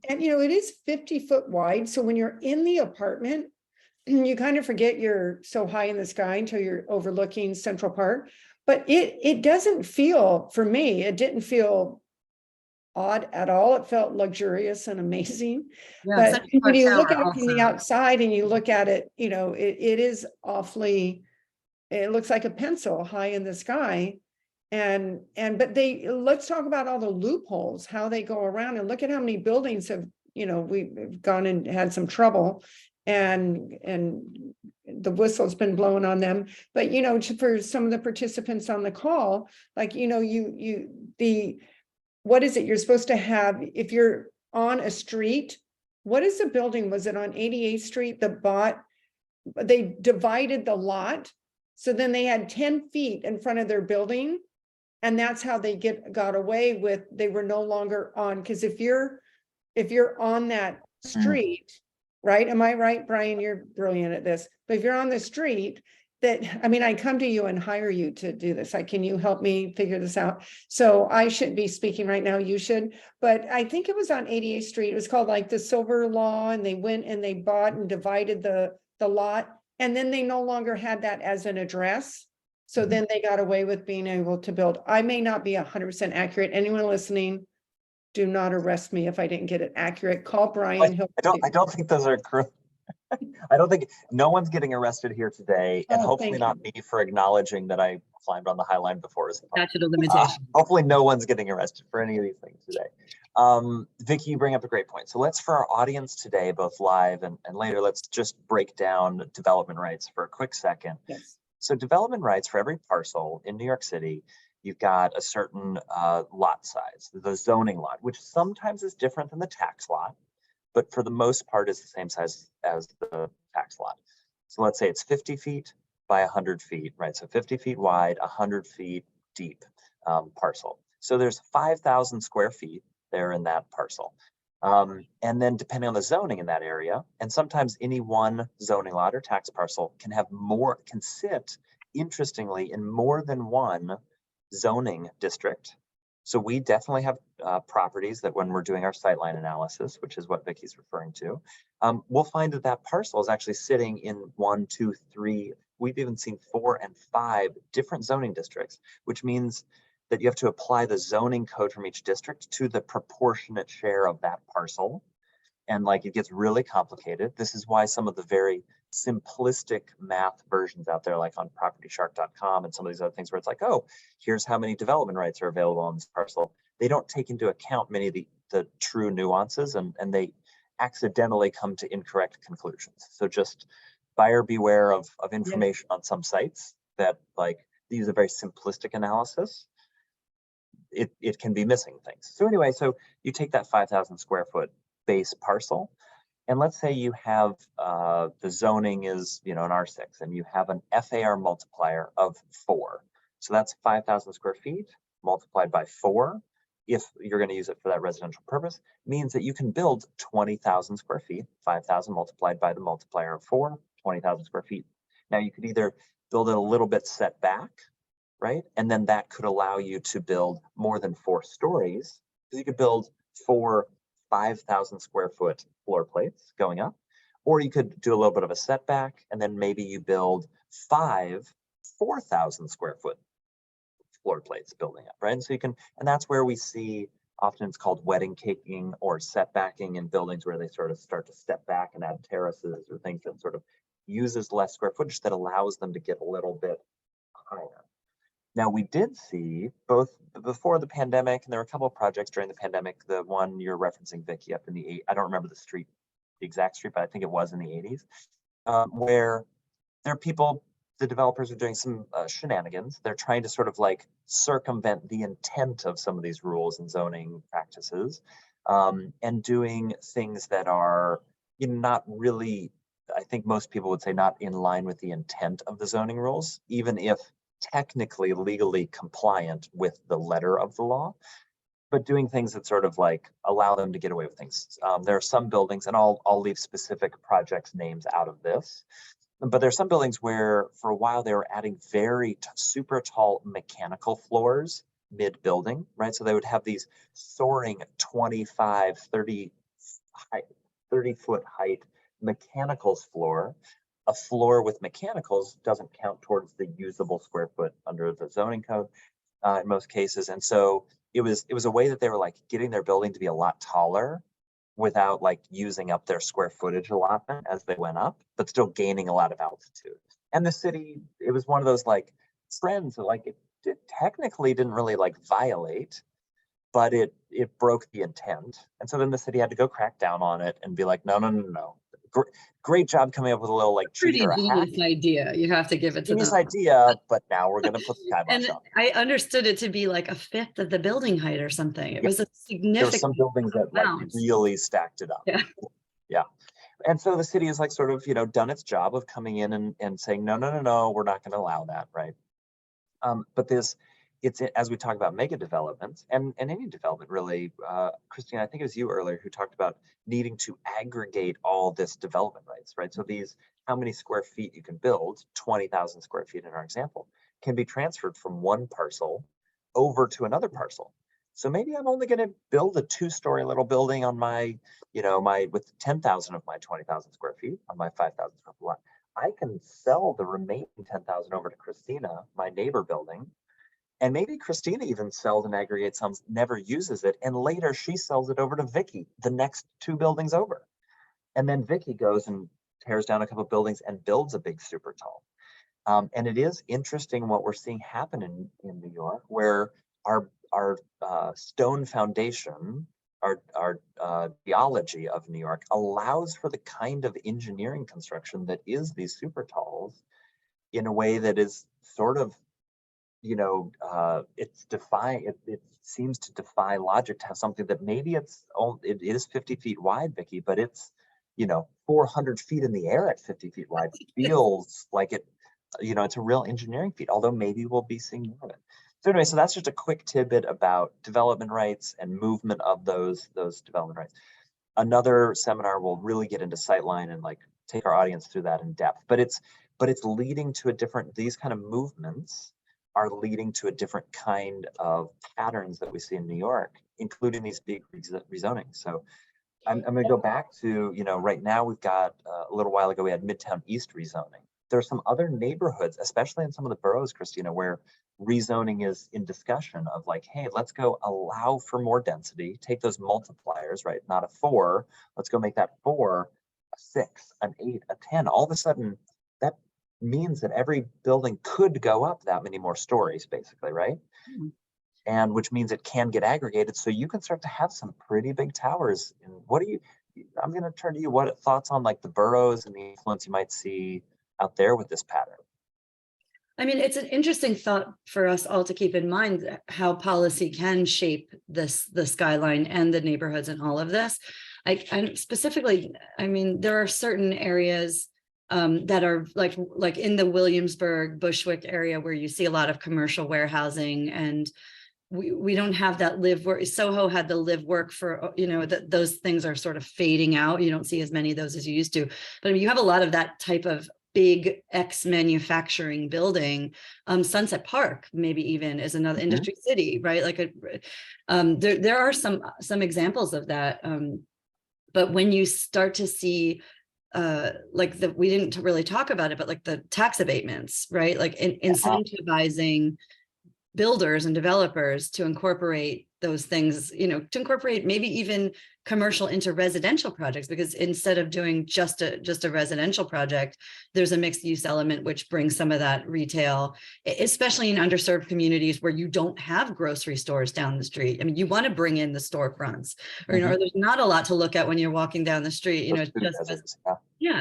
Speaker 3: and it is 50-foot wide. So when you're in the apartment, you kind of forget you're so high in the sky until you're overlooking Central Park. But it doesn't feel, for me, it didn't feel odd at all. It felt luxurious and amazing.
Speaker 2: Yeah,
Speaker 3: but when you look at it from the outside and you look at it, it is awfully, it looks like a pencil high in the sky. But let's talk about all the loopholes, how they go around, and look at how many buildings have, we've gone and had some trouble, and the whistle's been blown on them. But, for some of the participants on the call, like, what is it you're supposed to have if you're on a street? What is the building? Was it on 88th Street? They divided the lot. So then they had 10 feet in front of their building. And that's how they got away with, they were no longer on. Because if you're on that street, right? Am I right, Brian? You're brilliant at this. But if you're on the street that, I mean, I come to you and hire you to do this. Like, can you help me figure this out? So I shouldn't be speaking right now, you should, but I think it was on 88th Street. It was called like the Silver Law, and they went and they bought and divided the lot. And then they no longer had that as an address. So
Speaker 1: Mhm.
Speaker 3: then they got away with being able to build. I may not be 100% accurate. Anyone listening, do not arrest me if I didn't get it accurate. Call Brian. He'll
Speaker 1: I don't think those are correct. I don't think, no one's getting arrested here today, and
Speaker 3: Oh,
Speaker 1: hopefully
Speaker 3: thank
Speaker 1: not me for acknowledging that I climbed on the High Line before as well.
Speaker 2: Statute of limitation.
Speaker 1: Hopefully no one's getting arrested for any of these things today. Vicky, you bring up a great point. So let's, for our audience today, both live and later, let's just break down development rights for a quick second.
Speaker 3: Yes.
Speaker 1: So development rights for every parcel in New York City, you've got a certain lot size, the zoning lot, which sometimes is different than the tax lot, but for the most part is the same size as the tax lot. So let's say it's 50 feet by 100 feet, right? So 50 feet wide, 100 feet deep parcel. So there's 5,000 square feet there in that parcel. And then depending on the zoning in that area, and sometimes any one zoning lot or tax parcel can have more, can sit, interestingly, in more than one zoning district. So we definitely have properties that when we're doing our sightline analysis, which is what Vicky's referring to, we'll find that that parcel is actually sitting in 1, 2, 3, we've even seen 4 and 5 different zoning districts, which means that you have to apply the zoning code from each district to the proportionate share of that parcel. And like, it gets really complicated. This is why some of the very simplistic math versions out there, like on propertyshark.com and some of these other things where it's like, oh, here's how many development rights are available on this parcel. They don't take into account many of the true nuances, and they accidentally come to incorrect conclusions. So just buyer beware of information on some sites that like use a very simplistic analysis. It can be missing things. So anyway, so you take that 5,000 square foot base parcel, and let's say you have the zoning is, you know, an R6, and you have an FAR multiplier of 4. So that's 5,000 square feet multiplied by 4. If you're going to use it for that residential purpose, means that you can build 20,000 square feet, 5,000 multiplied by the multiplier of 4, 20,000 square feet. Now you could either build it a little bit set back, right? And then that could allow you to build more than 4 stories, because you could build 4 5,000 square foot floor plates going up, or you could do a little bit of a setback, and then maybe you build 5 4,000 square foot floor plates building up, right? And so you can, and that's where we see, often it's called wedding caking or setbacking in buildings where they sort of start to step back and add terraces or things that sort of uses less square footage that allows them to get a little bit higher. Now, we did see both before the pandemic, and there were a couple of projects during the pandemic, the one you're referencing, Vicky, up in the, I don't remember the street, the exact street, but I think it was in the 80s, where there are people, the developers are doing some shenanigans. They're trying to sort of like circumvent the intent of some of these rules and zoning practices, and doing things that are, you know, not really, I think most people would say not in line with the intent of the zoning rules, even if technically legally compliant with the letter of the law, but doing things that sort of like allow them to get away with things. There are some buildings, and I'll leave specific projects names out of this, but there's some buildings where for a while they were adding very super tall mechanical floors mid building, right? So they would have these soaring 25, 30 foot height mechanicals floor. A floor with mechanicals doesn't count towards the usable square foot under the zoning code in most cases. And so it was a way that they were like getting their building to be a lot taller without like using up their square footage allotment as they went up, but still gaining a lot of altitude. And the city, it was one of those like trends that like it technically didn't really like violate, but it broke the intent. And so then the city had to go crack down on it and be like, no. Great job coming up with a little like cheat
Speaker 2: Pretty
Speaker 1: or a hack.
Speaker 2: genius idea. You have to give it to
Speaker 1: Genius
Speaker 2: them.
Speaker 1: idea, but now we're gonna put the
Speaker 2: And
Speaker 1: kibosh on.
Speaker 2: I understood it to be like a fifth of the building height or something. It
Speaker 1: Yeah.
Speaker 2: was a
Speaker 1: There were some
Speaker 2: significant
Speaker 1: buildings that like
Speaker 2: amount.
Speaker 1: really stacked it up.
Speaker 2: Yeah.
Speaker 1: Yeah. And so the city has like sort of, you know, done its job of coming in and saying, no, we're not going to allow that, right? But this, as we talk about mega developments and any development really, Christine, I think it was you earlier who talked about needing to aggregate all this development rights, right? So these, how many square feet you can build, 20,000 square feet in our example, can be transferred from one parcel over to another parcel. So maybe I'm only going to build a 2-story little building on my, with 10,000 of my 20,000 square feet on my 5,000 square foot lot. I can sell the remaining 10,000 over to Christina, my neighbor building. And maybe Christina even sells and aggregates some, never uses it. And later she sells it over to Vicky, the next 2 buildings over. And then Vicky goes and tears down a couple of buildings and builds a big super tall. And it is interesting what we're seeing happen in New York, where our stone foundation, our geology of New York allows for the kind of engineering construction that is these super talls in a way that is sort of, it's defying, it seems to defy logic to have something that maybe it is 50 feet wide, Vicky, but it's, 400 feet in the air at 50 feet wide. Feels like it, it's a real engineering feat, although maybe we'll be seeing more of it. So anyway, so that's just a quick tidbit about development rights and movement of those development rights. Another seminar will really get into Sightline and like take our audience through that in depth, but it's leading to these kind of movements are leading to a different kind of patterns that we see in New York, including these big rezonings. So I'm going to go back to, right now we've got a little while ago, we had Midtown East rezoning. There are some other neighborhoods, especially in some of the boroughs, Christina, where rezoning is in discussion of like, hey, let's go allow for more density, take those multipliers, right? Not a 4, let's go make that 4, a 6, an 8, a 10. All of a sudden, that means that every building could go up that many more stories, basically, right? Mm-hmm. And which means it can get aggregated. So you can start to have some pretty big towers. And I'm going to turn to you, what thoughts on like the boroughs and the influence you might see out there with this pattern?
Speaker 2: I mean, it's an interesting thought for us all to keep in mind how policy can shape the skyline and the neighborhoods and all of this. I specifically, I mean, there are certain areas that are like in the Williamsburg, Bushwick area where you see a lot of commercial warehousing, and we don't have that live work. Soho had the live work for, those things are sort of fading out. You don't see as many of those as you used to, but I mean, you have a lot of that type of big manufacturing building. Sunset Park maybe even is another industry city, right? Like there are some examples of that. But when you start to see we didn't really talk about it, but like the tax abatements, right? Like incentivizing builders and developers to incorporate those things, to incorporate maybe even commercial into residential projects, because instead of doing just a residential project, there's a mixed use element which brings some of that retail, especially in underserved communities where you don't have grocery stores down the street. I mean, you want to bring in the storefronts, or there's not a lot to look at when you're walking down the street.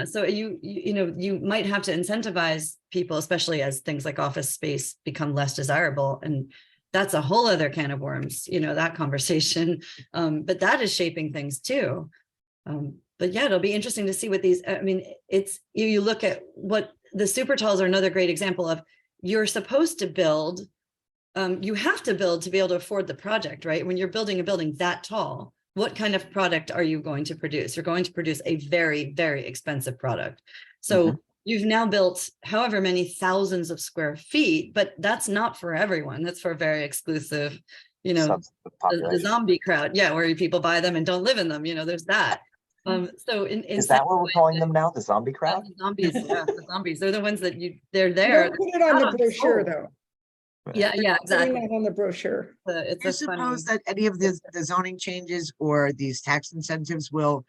Speaker 2: So you might have to incentivize people, especially as things like office space become less desirable, and that's a whole other can of worms, that conversation. But that is shaping things too. But yeah, it'll be interesting to see what these, I mean, it's, you look at what the super talls are another great example of. You're supposed to build, you have to build to be able to afford the project, right? When you're building a building that tall, what kind of product are you going to produce? You're going to produce a very, very expensive product. So you've now built however many thousands of square feet, but that's not for everyone. That's for a very exclusive, the zombie crowd. Yeah, where people buy them and don't live in them. There's that. So
Speaker 1: is that what we're calling them now? The zombie crowd?
Speaker 2: The zombies, yeah, the zombies. They're the ones that they're there.
Speaker 3: Don't put it on the brochure though.
Speaker 2: Yeah, exactly.
Speaker 3: Not on the brochure.
Speaker 4: I suppose that any of the zoning changes or these tax incentives will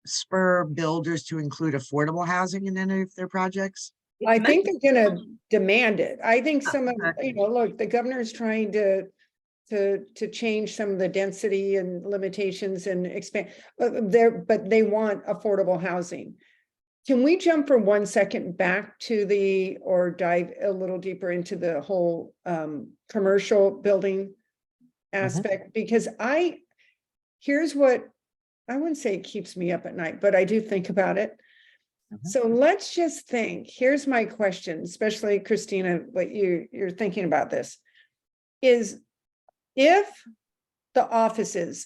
Speaker 4: spur builders to include affordable housing in any of their projects?
Speaker 3: I think they're going to demand it. I think some of, look, the governor's trying to change some of the density and limitations and expand but they want affordable housing. Can we jump for 1 second back to or dive a little deeper into the whole commercial building aspect? Because here's what, I wouldn't say it keeps me up at night, but I do think about it. So let's just think, here's my question, especially Christina, what you're thinking about this. is if the offices,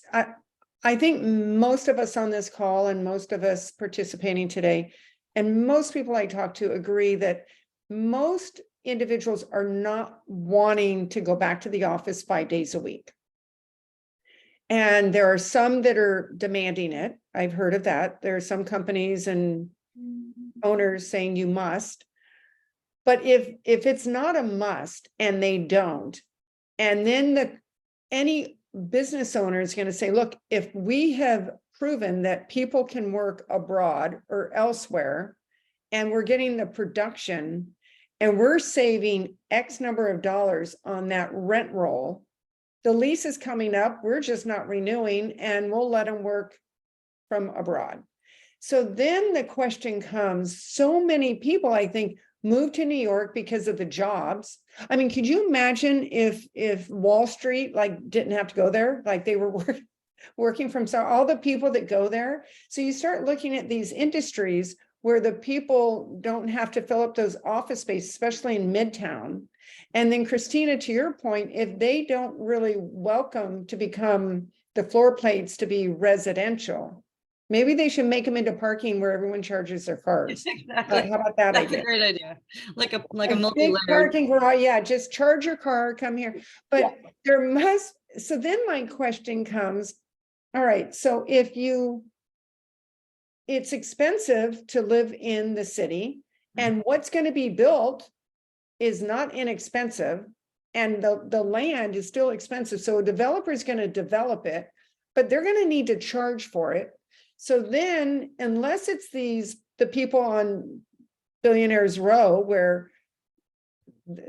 Speaker 3: I think most of us on this call and most of us participating today, and most people I talk to agree that most individuals are not wanting to go back to the office 5 days a week. And there are some that are demanding it. I've heard of that. There are some companies and owners saying you must. But if it's not a must and they don't, and then any business owner is going to say, look, if we have proven that people can work abroad or elsewhere, and we're getting the production and we're saving X number of dollars on that rent roll, the lease is coming up, we're just not renewing, and we'll let them work from abroad. So then the question comes, so many people, I think, moved to New York because of the jobs. I mean, could you imagine if Wall Street didn't have to go there, like they were working from all the people that go there? So you start looking at these industries where the people don't have to fill up those office spaces, especially in Midtown. And then Christina, to your point, if they don't really welcome to become the floor plates to be residential, maybe they should make them into parking where everyone charges their cars.
Speaker 2: Exactly.
Speaker 3: How about that
Speaker 2: That's
Speaker 3: idea?
Speaker 2: a great idea. Like a
Speaker 3: Big
Speaker 2: multi-layered.
Speaker 3: parking garage, yeah, just charge your car, come here. But there must, so then my question comes, all right, so it's expensive to live in the city, and what's going to be built is not inexpensive, and the land is still expensive. So a developer is going to develop it, but they're going to need to charge for it. So then, unless it's the people on Billionaires Row, where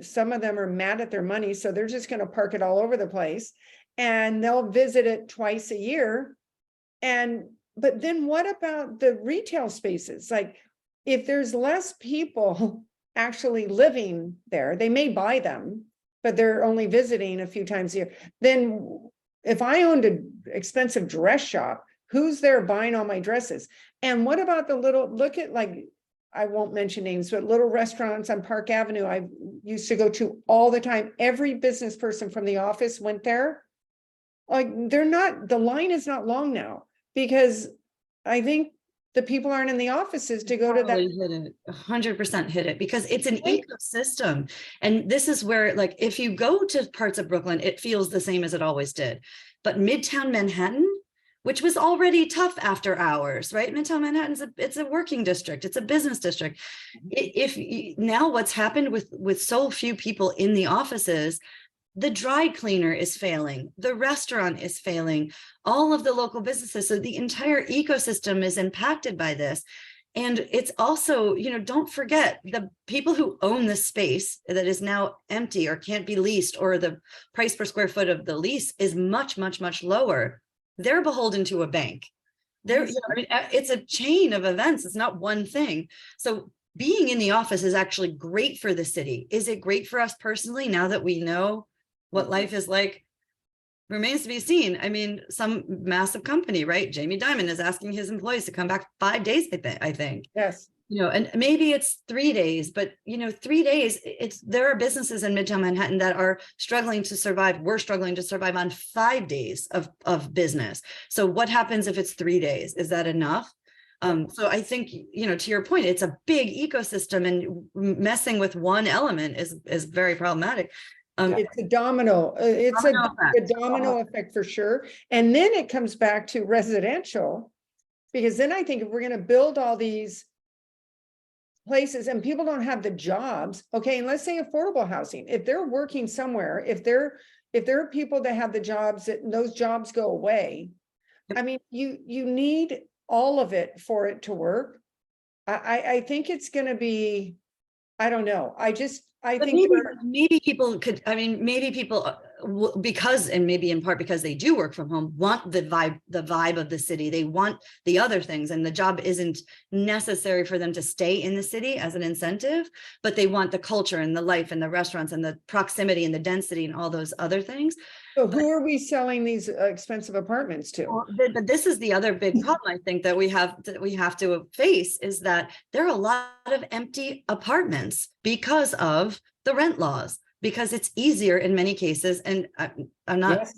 Speaker 3: some of them are mad at their money, so they're just going to park it all over the place, and they'll visit it twice a year. But then what about the retail spaces? Like, if there's less people actually living there, they may buy them, but they're only visiting a few times a year. Then if I owned an expensive dress shop, who's there buying all my dresses? And what about the look at, like, I won't mention names, but little restaurants on Park Avenue I used to go to all the time. Every business person from the office went there. Like, the line is not long now, because I think the people aren't in the offices to go to that.
Speaker 2: Hit it, 100% hit it, because it's an ecosystem. And this is where, like, if you go to parts of Brooklyn, it feels the same as it always did. But Midtown Manhattan, which was already tough after hours, right? Midtown Manhattan's it's a working district, it's a business district. Now what's happened with so few people in the offices, the dry cleaner is failing, the restaurant is failing, all of the local businesses. So the entire ecosystem is impacted by this. And it's also, don't forget, the people who own the space that is now empty or can't be leased, or the price per square foot of the lease is much, much, much lower. They're beholden to a bank. It's a chain of events. It's not one thing. So being in the office is actually great for the city. Is it great for us personally, now that we know what life is like? Remains to be seen. I mean, some massive company, right? Jamie Dimon is asking his employees to come back 5 days, I think.
Speaker 3: Yes.
Speaker 2: And maybe it's 3 days, but 3 days, there are businesses in Midtown Manhattan that are struggling to survive. We're struggling to survive on 5 days of business. So what happens if it's 3 days? Is that enough? So I think, to your point, it's a big ecosystem, and messing with one element is very problematic.
Speaker 3: It's a domino. It's a domino effect for sure. And then it comes back to residential, because then I think if we're going to build all these places and people don't have the jobs, okay, and let's say affordable housing, if they're working somewhere, if there are people that have the jobs, and those jobs go away, I mean, you need all of it for it to work. I think it's going to be, I don't know. I think
Speaker 2: maybe people could, maybe people, because, and maybe in part because they do work from home, want the vibe of the city. They want the other things, and the job isn't necessary for them to stay in the city as an incentive, but they want the culture and the life and the restaurants and the proximity and the density and all those other things.
Speaker 3: So who are we selling these expensive apartments to?
Speaker 2: But this is the other big problem, I think, that we have to face, is that there are a lot of empty apartments because of the rent laws. because it's easier in many cases. And I'm not
Speaker 3: Yes.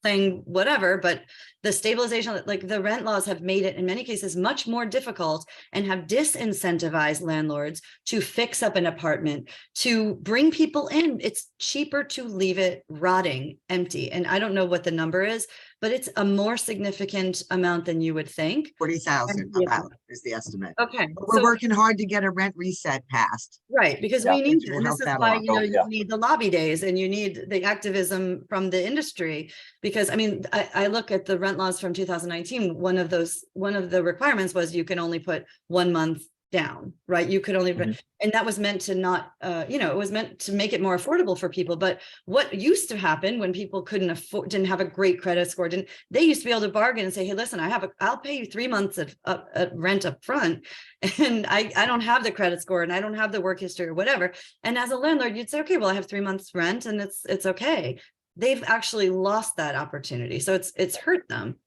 Speaker 2: saying whatever, but the stabilization, like the rent laws have made it in many cases much more difficult and have disincentivized landlords to fix up an apartment, to bring people in. It's cheaper to leave it rotting empty. And I don't know what the number is, but it's a more significant amount than you would think.
Speaker 4: 40,000
Speaker 2: Yeah.
Speaker 4: about is the estimate.
Speaker 2: Okay.
Speaker 4: But we're working hard to get a rent reset passed.
Speaker 2: Right, because
Speaker 1: Yeah,
Speaker 2: we need
Speaker 4: which
Speaker 2: it.
Speaker 4: will
Speaker 2: And
Speaker 4: help
Speaker 2: this is
Speaker 4: that
Speaker 2: why,
Speaker 4: along.
Speaker 2: you know,
Speaker 1: Oh,
Speaker 2: you
Speaker 1: yeah.
Speaker 2: need the lobby days and you need the activism from the industry. Because I mean, I look at the rent laws from 2019. One of the requirements was you can only put 1 month down, right? You could only,
Speaker 1: Mhm.
Speaker 2: and that was meant to not, it was meant to make it more affordable for people. But what used to happen when people couldn't afford, didn't have a great credit score, they used to be able to bargain and say, hey, listen, I'll pay you 3 months of rent up front. And I don't have the credit score and I don't have the work history or whatever. And as a landlord, you'd say, okay, well, I have 3 months rent and it's okay. They've actually lost that opportunity. So it's hurt them.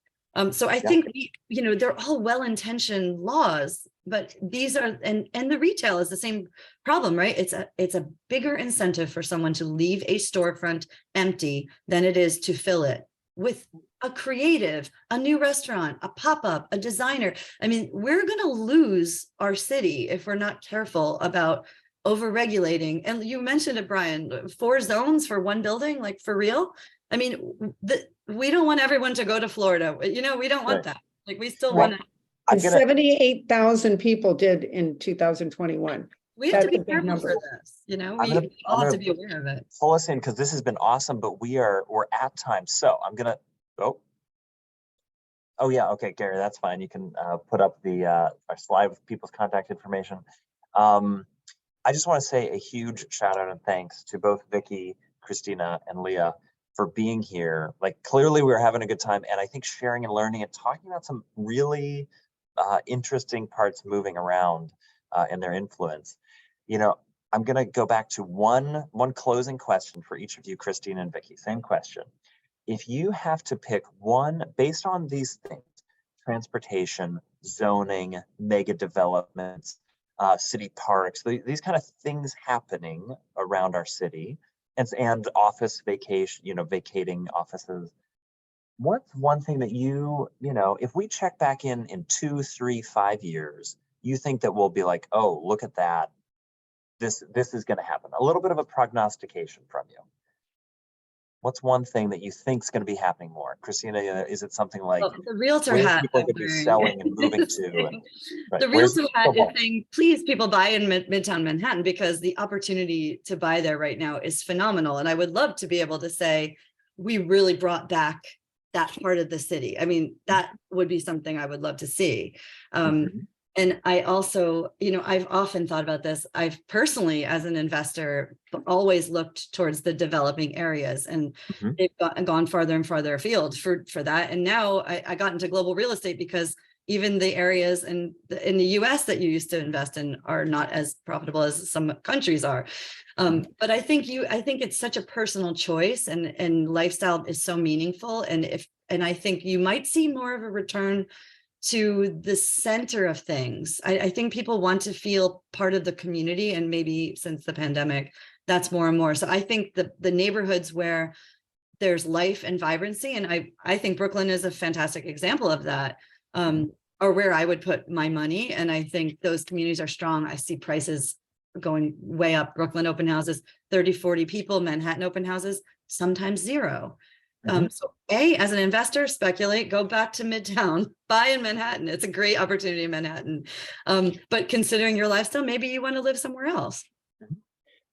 Speaker 2: So I think, they're all well-intentioned laws, but these are, and the retail is the same problem, right? It's a bigger incentive for someone to leave a storefront empty than it is to fill it with a creative, a new restaurant, a pop-up, a designer. I mean, we're going to lose our city if we're not careful about over-regulating. And you mentioned it, Brian, 4 zones for one building, like for real. I mean, we don't want everyone to go to Florida. We don't want
Speaker 1: Right.
Speaker 2: that. Like, we still
Speaker 1: Well,
Speaker 2: want to,
Speaker 1: I'm gonna,
Speaker 3: 78,000 people did in 2021.
Speaker 2: we have to
Speaker 3: That's
Speaker 2: be
Speaker 3: a big
Speaker 2: careful
Speaker 3: number.
Speaker 2: for this,
Speaker 1: I'm
Speaker 2: we
Speaker 1: gonna-
Speaker 2: all
Speaker 1: I'm
Speaker 2: have to
Speaker 1: gonna-
Speaker 2: be aware of it.
Speaker 1: pull us in because this has been awesome, but we're at time. So I'm gonna oh yeah, okay, Gary, that's fine. You can put up the our slide with people's contact information. I just want to say a huge shout out and thanks to both Vicky, Christina, and Leah for being here. Like, clearly we were having a good time, and I think sharing and learning and talking about some really interesting parts moving around and their influence. I'm gonna go back to one closing question for each of you, Christina and Vicky. Same question. If you have to pick one based on these things, transportation, zoning, mega developments, city parks, these kind of things happening around our city, and office vacation, vacating offices. What's one thing that if we check back in 2, 3, 5 years, you think that we'll be like, oh, look at that. This is going to happen. A little bit of a prognostication from you. What's one thing that you think is going to be happening more? Christina, is it something like
Speaker 2: Well, the realtor
Speaker 1: where
Speaker 2: hat
Speaker 1: people are
Speaker 2: I'm
Speaker 1: going to be
Speaker 2: wearing.
Speaker 1: selling and moving to? Right,
Speaker 2: The
Speaker 1: where's
Speaker 2: realtor hat is
Speaker 1: football?
Speaker 2: saying, please, people buy in Midtown Manhattan, because the opportunity to buy there right now is phenomenal. And I would love to be able to say, we really brought back that part of the city. I mean, that would be something I would love to see.
Speaker 1: Mhm.
Speaker 2: And I also, I've often thought about this. I've personally, as an investor, always looked towards the developing areas, and
Speaker 1: Mhm.
Speaker 2: they've gone farther and farther afield for that. And now I got into global real estate because even the areas in the US that you used to invest in are not as profitable as some countries are. But I think it's such a personal choice, and lifestyle is so meaningful. And I think you might see more of a return to the center of things. I think people want to feel part of the community, and maybe since the pandemic, that's more and more. So I think the neighborhoods where there's life and vibrancy, and I think Brooklyn is a fantastic example of that, or where I would put my money. And I think those communities are strong. I see prices going way up. Brooklyn open houses, 30, 40 people, Manhattan open houses, sometimes 0. So as an investor, speculate, go back to Midtown, buy in Manhattan. It's a great opportunity in Manhattan. But considering your lifestyle, maybe you want to live somewhere else.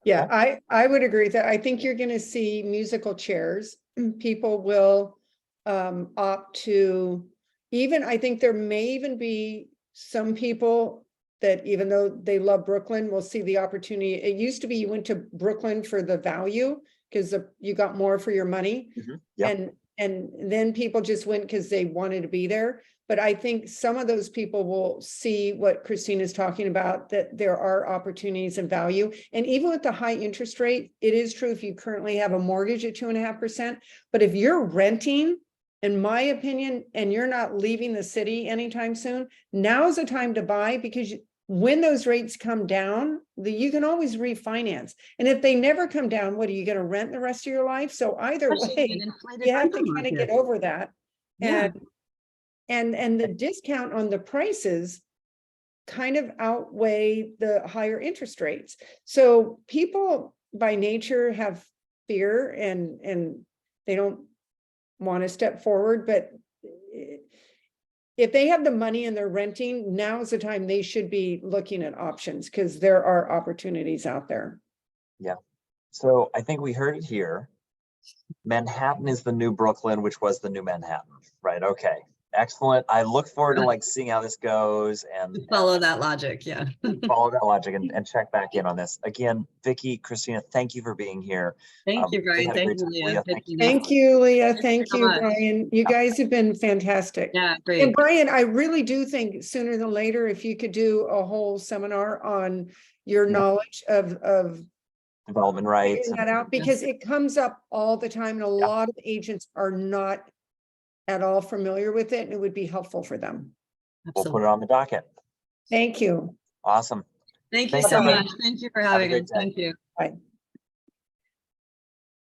Speaker 3: Yeah, I would agree with that. I think you're going to see musical chairs. People will opt to, I think there may even be some people that, even though they love Brooklyn, will see the opportunity. It used to be you went to Brooklyn for the value, because you got more for your money.
Speaker 1: Yep.
Speaker 3: And then people just went because they wanted to be there. But I think some of those people will see what Christina's talking about, that there are opportunities and value. And even with the high interest rate, it is true if you currently have a mortgage at 2.5%, but if you're renting, in my opinion, and you're not leaving the city anytime soon, now is the time to buy, because when those rates come down, you can always refinance. And if they never come down, what are you gonna rent the rest of your life? So either
Speaker 2: Especially in
Speaker 3: way,
Speaker 2: an inflated
Speaker 3: you have to
Speaker 2: rental
Speaker 3: kind of
Speaker 2: market.
Speaker 3: get over that.
Speaker 2: Yeah.
Speaker 3: And the discount on the prices kind of outweigh the higher interest rates. So people by nature have fear and they don't want to step forward, but if they have the money and they're renting, now is the time they should be looking at options because there are opportunities out there.
Speaker 1: Yeah. So I think we heard it here. Manhattan is the new Brooklyn, which was the new Manhattan, right? Okay. Excellent. I look forward to like seeing how this goes and
Speaker 2: Follow that logic, yeah.
Speaker 1: follow that logic and check back in on this. Again, Vicki, Christina, thank you for being here.
Speaker 2: Thank you,
Speaker 1: We
Speaker 2: Brian.
Speaker 1: had a
Speaker 2: Thank
Speaker 1: great
Speaker 2: you,
Speaker 1: time.
Speaker 2: Leah.
Speaker 1: Leah, thank you.
Speaker 3: Thank you, Leah. Thank
Speaker 2: so
Speaker 3: you,
Speaker 2: much.
Speaker 3: Brian. You guys have been fantastic.
Speaker 2: Yeah,
Speaker 3: And
Speaker 2: great.
Speaker 3: Brian, I really do think sooner than later, if you could do a whole seminar on your
Speaker 1: Yeah.
Speaker 3: knowledge of
Speaker 1: Development rights.
Speaker 3: figuring that out, because it comes up all the time and a
Speaker 1: Yeah.
Speaker 3: lot of agents are not at all familiar with it and it would be helpful for them.
Speaker 1: We'll put
Speaker 2: Absolutely.
Speaker 1: it on the docket.
Speaker 3: Thank you.
Speaker 1: Awesome.
Speaker 2: Thank you
Speaker 1: Thanks,
Speaker 2: so
Speaker 3: everybody.
Speaker 2: much. Thank you for
Speaker 1: Have a
Speaker 2: having
Speaker 1: great
Speaker 2: us.
Speaker 1: day.
Speaker 2: Thank you.
Speaker 3: Bye.